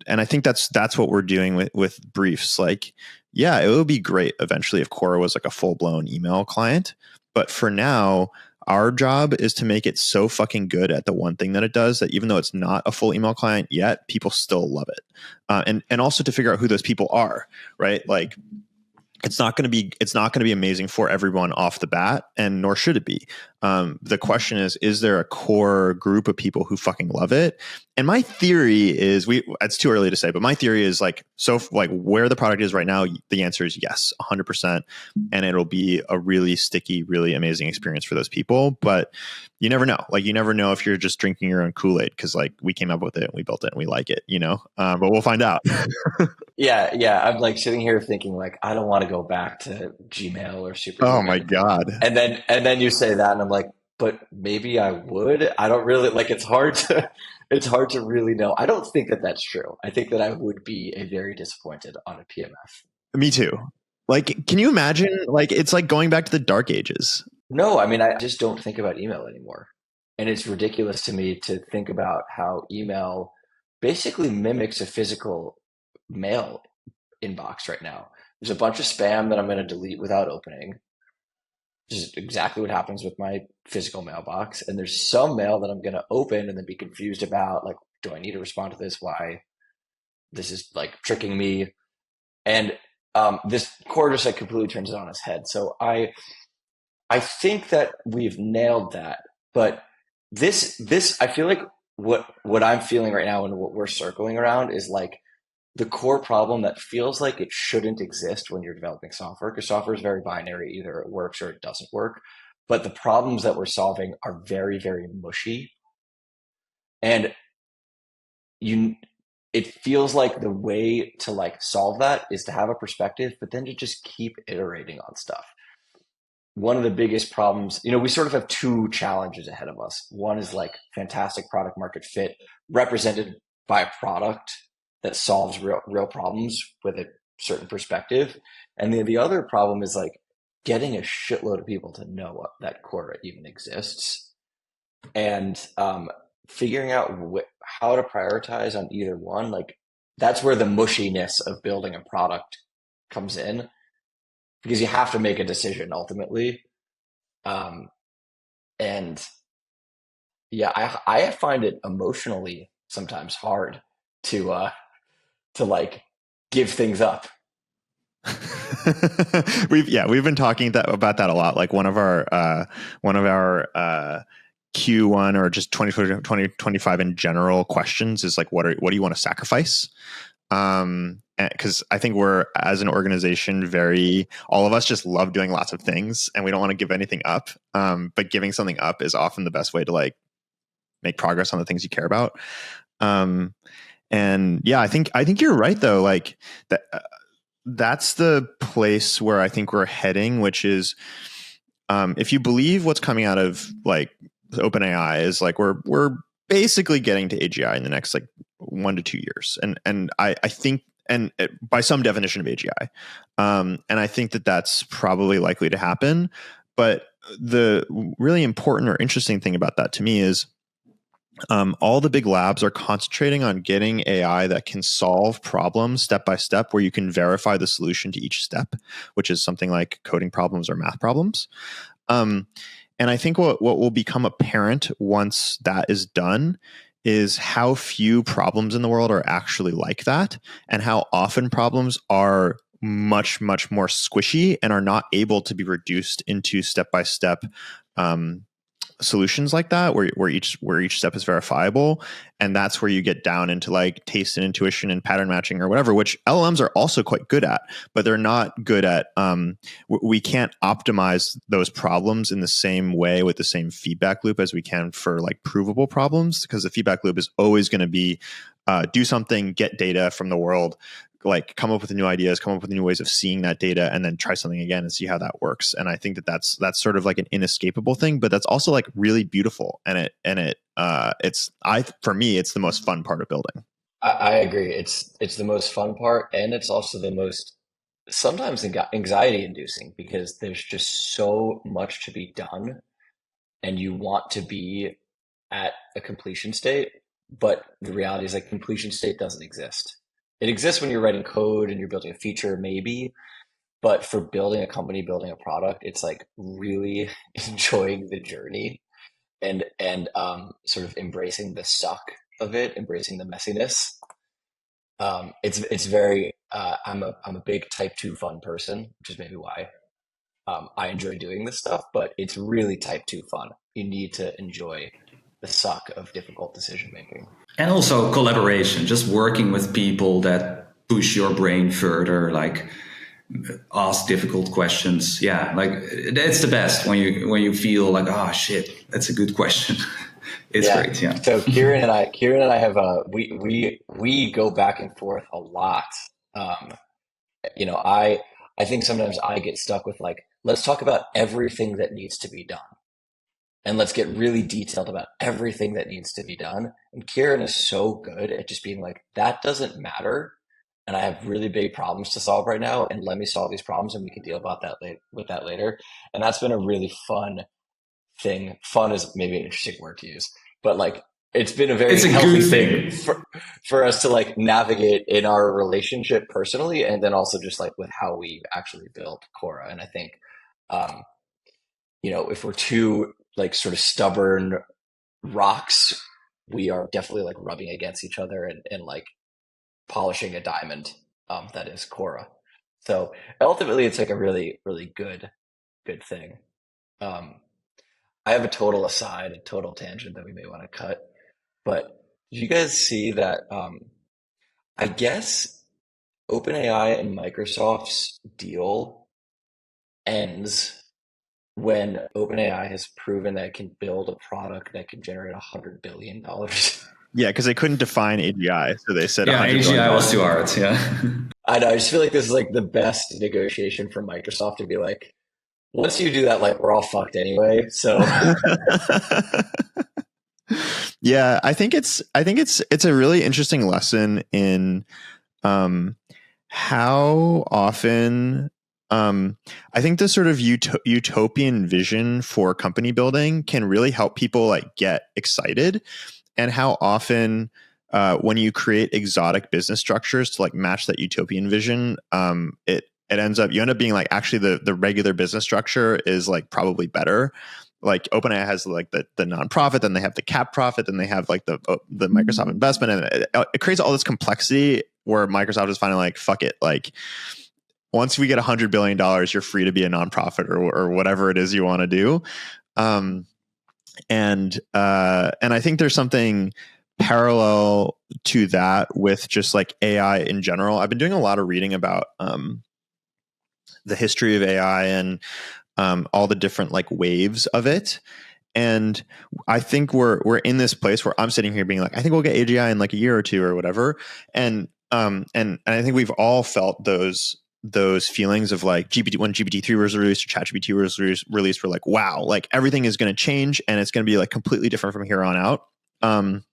I think that's what we're doing with briefs. Like, yeah, it would be great eventually if Cora was like a full blown email client, but for now, our job is to make it so fucking good at the one thing that it does that even though it's not a full email client yet, people still love it. And also to figure out who those people are, right? Like, it's not going to be amazing for everyone off the bat, and nor should it be. The question is there a core group of people who fucking love it? And my theory is it's too early to say, but my theory is like where the product is right now, the answer is yes, 100%. And it'll be a really sticky, really amazing experience for those people. But you never know. Like, you never know if you're just drinking your own Kool-Aid, because like we came up with it and we built it and we like it, but we'll find out. Yeah. I'm like sitting here thinking like, I don't want to go back to Gmail or Super. Oh my God. And then you say that and I'm like, but maybe I would. I don't really like, it's hard to really know. I don't think that that's true. I think that I would be very disappointed on a PMF. Me too. Like, can you imagine? Like, it's like going back to the dark ages. No, I mean, I just don't think about email anymore. And it's ridiculous to me to think about how email basically mimics a physical mail inbox right now. There's a bunch of spam that I'm going to delete without opening. Which is exactly what happens with my physical mailbox. And there's some mail that I'm going to open and then be confused about, like, do I need to respond to this? Why? This is like tricking me. And this Cora just like completely turns it on its head. So I think that we've nailed that. But this I feel like what I'm feeling right now and what we're circling around is like the core problem that feels like it shouldn't exist when you're developing software, because software is very binary. Either it works or it doesn't work. But the problems that we're solving are very, very mushy. And it feels like the way to like solve that is to have a perspective, but then to just keep iterating on stuff. One of the biggest problems, we sort of have two challenges ahead of us. One is like fantastic product market fit represented by a product that solves real problems with a certain perspective. And then the other problem is like getting a shitload of people to know that Cora even exists, and figuring out how to prioritize on either one. Like, that's where the mushiness of building a product comes in, because you have to make a decision ultimately. And yeah, I find it emotionally sometimes hard to like give things up. We've been talking about that a lot. Like one of our Q1 or just 2025 in general questions is like, what do you want to sacrifice? Because I think we're, as an organization, all of us just love doing lots of things and we don't want to give anything up. But giving something up is often the best way to like make progress on the things you care about. And yeah, I think you're right though. Like that's the place where I think we're heading, which is, if you believe what's coming out of like OpenAI is like, we're basically getting to AGI in the next like 1 to 2 years. And I think, and by some definition of AGI. And I think that that's probably likely to happen. But the really important or interesting thing about that to me is, all the big labs are concentrating on getting AI that can solve problems step by step, where you can verify the solution to each step, which is something like coding problems or math problems. And I think what will become apparent once that is done is how few problems in the world are actually like that, and how often problems are much, much more squishy and are not able to be reduced into step-by-step solutions like that, where each step is verifiable. And that's where you get down into like taste and intuition and pattern matching or whatever, which LLMs are also quite good at, but they're not good at, we can't optimize those problems in the same way with the same feedback loop as we can for like provable problems, because the feedback loop is always going to be do something, get data from the world, like come up with new ideas, come up with new ways of seeing that data, and then try something again and see how that works. And I think that that's sort of like an inescapable thing, but that's also like really beautiful. And for me, it's the most fun part of building. I agree. It's the most fun part, and it's also the most sometimes anxiety inducing because there's just so much to be done and you want to be at a completion state, but the reality is like completion state doesn't exist. It exists when you're writing code and you're building a feature, maybe, but for building a company, building a product, it's like really enjoying the journey and sort of embracing the suck of it, embracing the messiness. It's very I'm a big type 2 fun person, which is maybe why I enjoy doing this stuff, but it's really type 2 fun. You need to enjoy the suck of difficult decision making. And also collaboration, just working with people that push your brain further, like ask difficult questions. Yeah, like that's the best when you feel like, oh shit, that's a good question. It's great. Yeah. So Kieran and I have we go back and forth a lot. Um, I think sometimes I get stuck with like, let's talk about everything that needs to be done. And let's get really detailed about everything that needs to be done. And Kieran is so good at just being like, that doesn't matter. And I have really big problems to solve right now. And let me solve these problems and we can deal about that with that later. And that's been a really fun thing. Fun is maybe an interesting word to use, but like, it's been a very healthy thing for us to like navigate in our relationship personally. And then also just like with how we actually built Cora. And I think, um, if we're two like sort of stubborn rocks, we are definitely like rubbing against each other and like polishing a diamond that is Cora. So ultimately, it's like a really, really good thing. Um, I have a total aside, a total tangent that we may want to cut. But did you guys see that? I guess OpenAI and Microsoft's deal ends when OpenAI has proven that it can build a product that can generate $100 billion. Yeah, because they couldn't define AGI, so they said, yeah, AGI was too hard. Yeah, I know. I just feel like this is like the best negotiation for Microsoft to be like, once you do that, like we're all fucked anyway. So yeah, I think it's a really interesting lesson in how often I think the sort of utopian vision for company building can really help people like get excited, and how often when you create exotic business structures to like match that utopian vision, it ends up, you end up being like, actually the regular business structure is like probably better. Like OpenAI has like the nonprofit, then they have the cap profit, then they have like the Microsoft investment, and it creates all this complexity where Microsoft is finally like, fuck it, like once we get $100 billion, you're free to be a nonprofit or whatever it is you want to do. And I think there's something parallel to that with just like AI in general. I've been doing a lot of reading about the history of AI and all the different like waves of it. And I think we're in this place where I'm sitting here being like, I think we'll get AGI in like a year or two or whatever. And I think we've all felt those feelings of like when GPT-3 was released or ChatGPT was released, we're like, wow, like everything is going to change and it's going to be like completely different from here on out. And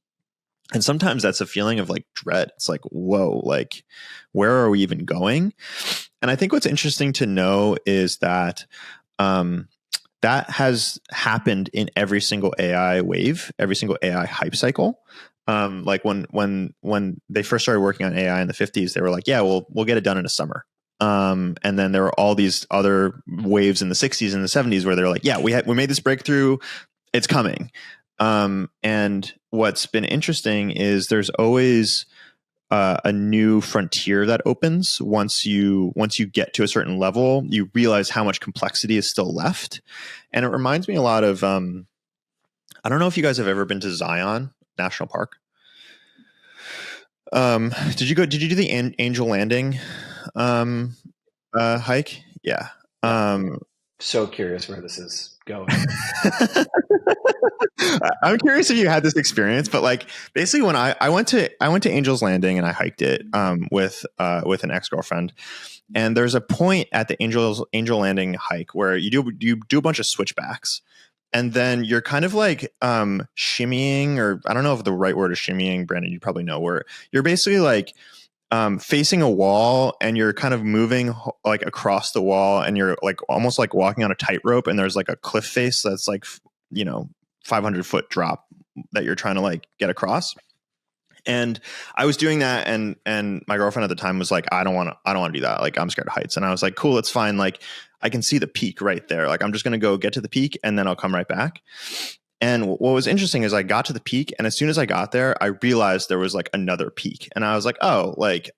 sometimes that's a feeling of like dread. It's like, whoa, like where are we even going? And I think what's interesting to know is that that has happened in every single AI wave, every single AI hype cycle. Like when they first started working on AI in the 50s, they were like, yeah, we'll get it done in a summer. And then there were all these other waves in the 60s and the 70s where they're like, yeah, we made this breakthrough, it's coming. And what's been interesting is there's always a new frontier that opens once you get to a certain level. You realize how much complexity is still left, and it reminds me a lot of I don't know if you guys have ever been to Zion National Park. Did you do the Angel Landing hike? Yeah. so curious where this is going. I'm curious if you had this experience, but like basically when I went to Angel's Landing and I hiked it with an ex-girlfriend, and there's a point at the Angel Landing hike where you do a bunch of switchbacks, and then you're kind of like shimmying, or I don't know if the right word is shimmying, Brandon, you probably know, where you're basically like facing a wall and you're kind of moving like across the wall and you're like almost like walking on a tightrope and there's like a cliff face that's like, 500-foot drop that you're trying to like get across. And I was doing that, and my girlfriend at the time was like, I don't want to do that. Like, I'm scared of heights. And I was like, cool, it's fine. Like, I can see the peak right there. Like, I'm just going to go get to the peak and then I'll come right back. And what was interesting is I got to the peak, and as soon as I got there, I realized there was like another peak. And I was like, oh, like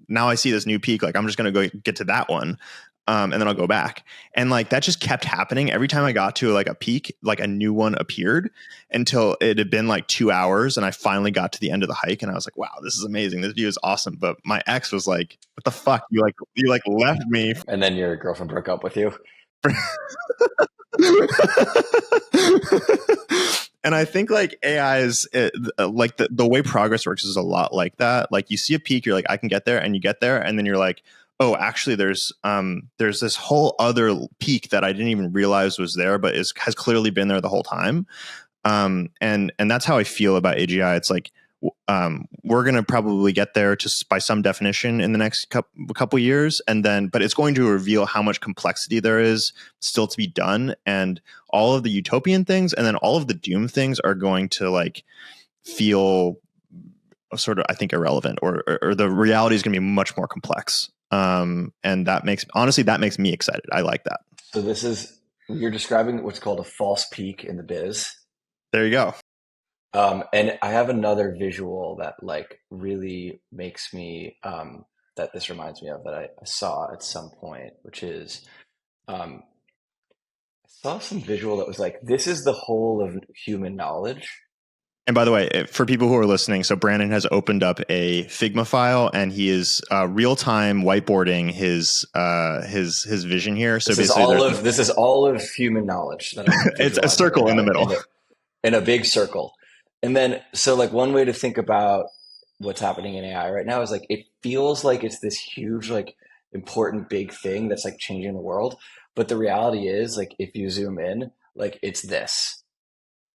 now I see this new peak. Like, I'm just going to go get to that one. And then I'll go back. And like, that just kept happening. Every time I got to like a peak, like a new one appeared until it had been like 2 hours. And I finally got to the end of the hike and I was like, wow, this is amazing. This view is awesome. But my ex was like, what the fuck? You left me. And then your girlfriend broke up with you. And I think like AI is like the way progress works is a lot like that. Like, you see a peak, you're like, I can get there, and you get there, and then you're like, oh, actually there's this whole other peak that I didn't even realize was there, but has clearly been there the whole time. And that's how I feel about AGI. It's like, we're going to probably get there just by some definition in the next couple years. But it's going to reveal how much complexity there is still to be done. And all of the utopian things and then all of the doom things are going to like feel sort of, I think, irrelevant, or the reality is going to be much more complex. And that makes me excited. I like that. So you're describing what's called a false peak in the biz. There you go. And I have another visual that like really makes me, that this reminds me of, that I saw at some point, which is, I saw some visual that was like, this is the whole of human knowledge. And by the way, for people who are listening, so Brandon has opened up a Figma file and he is real time whiteboarding his vision here. So this is all of human knowledge. That it's a circle in the middle, in a big circle. And then, so like one way to think about what's happening in AI right now is like, it feels like it's this huge, like important big thing that's like changing the world. But the reality is, like, if you zoom in, like, it's this.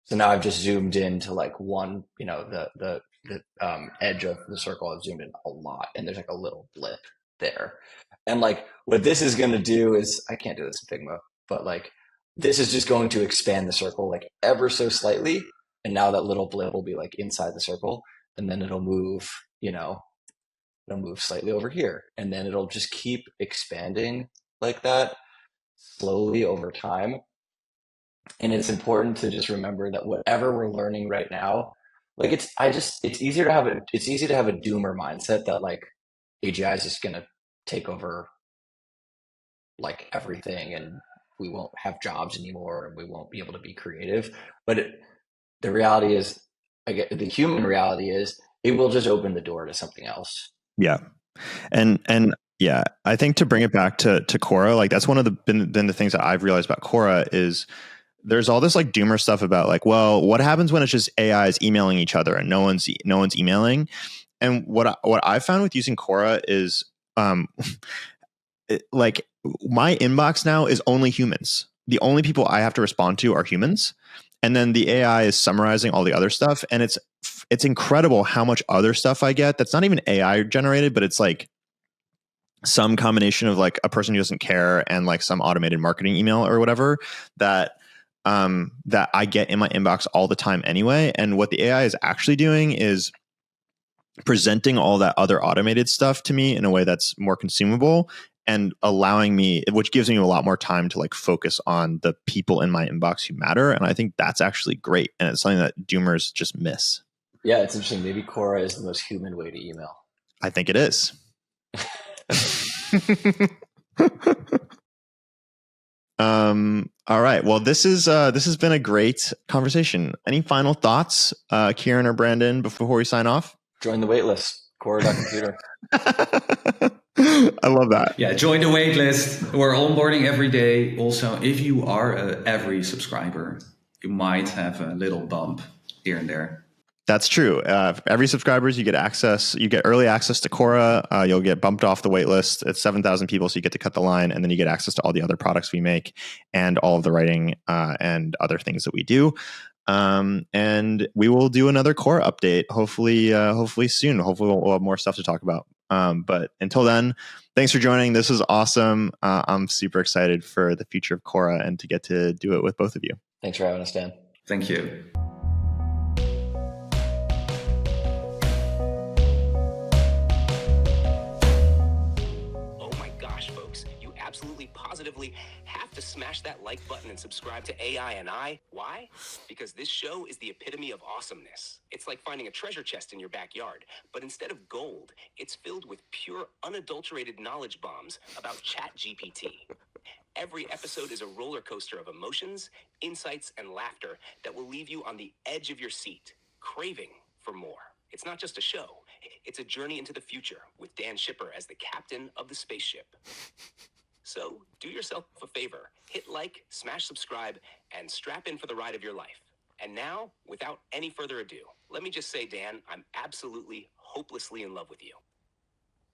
So now I've just zoomed into like one, the edge of the circle. I've zoomed in a lot, and there's like a little blip there. And like, what this is going to do is, I can't do this in Figma, but like, this is just going to expand the circle like ever so slightly. And now that little blip will be like inside the circle, and then it'll move, it'll move slightly over here. And then it'll just keep expanding like that slowly over time. And it's important to just remember that whatever we're learning right now, like it's easy to have a doomer mindset that like AGI is just going to take over like everything, and we won't have jobs anymore, and we won't be able to be creative. But the reality is, the human reality is, it will just open the door to something else. Yeah. And yeah, I think to bring it back to Cora, like that's one of the things that I've realized about Cora is there's all this like doomer stuff about like, well, what happens when it's just AIs emailing each other and no one's emailing? And what I found with using Cora is like my inbox now is only humans. The only people I have to respond to are humans. And then the AI is summarizing all the other stuff. And it's incredible how much other stuff I get that's not even AI generated, but it's like some combination of like a person who doesn't care and like some automated marketing email or whatever that I get in my inbox all the time anyway. And what the AI is actually doing is presenting all that other automated stuff to me in a way that's more consumable and allowing me, which gives me a lot more time to like focus on the people in my inbox who matter. And I think that's actually great. And it's something that doomers just miss. Yeah, it's interesting. Maybe Cora is the most human way to email. I think it is. All right. Well, this has been a great conversation. Any final thoughts, Kieran or Brandon, before we sign off? Join the waitlist, Cora.computer. I love that. Yeah, join the waitlist. We're onboarding every day. Also, if you are an every subscriber, you might have a little bump here and there. That's true. Every subscribers, you get access. You get early access to Cora. You'll get bumped off the waitlist. It's 7,000 people, so you get to cut the line, and then you get access to all the other products we make and all of the writing and other things that we do. And we will do another Cora update, hopefully soon. Hopefully we'll have more stuff to talk about. But until then, thanks for joining. This is awesome. I'm super excited for the future of Cora and to get to do it with both of you. Thanks for having us, Dan. Thank you. Absolutely positively have to smash that like button and subscribe to AI and I. Why? Because this show is the epitome of awesomeness. It's like finding a treasure chest in your backyard, but instead of gold, it's filled with pure, unadulterated knowledge bombs about ChatGPT. Every episode is a roller coaster of emotions, insights, and laughter that will leave you on the edge of your seat, craving for more. It's not just a show. It's a journey into the future with Dan Shipper as the captain of the spaceship. So do yourself a favor, hit like, smash subscribe, and strap in for the ride of your life. And now, without any further ado, let me just say, Dan, I'm absolutely hopelessly in love with you.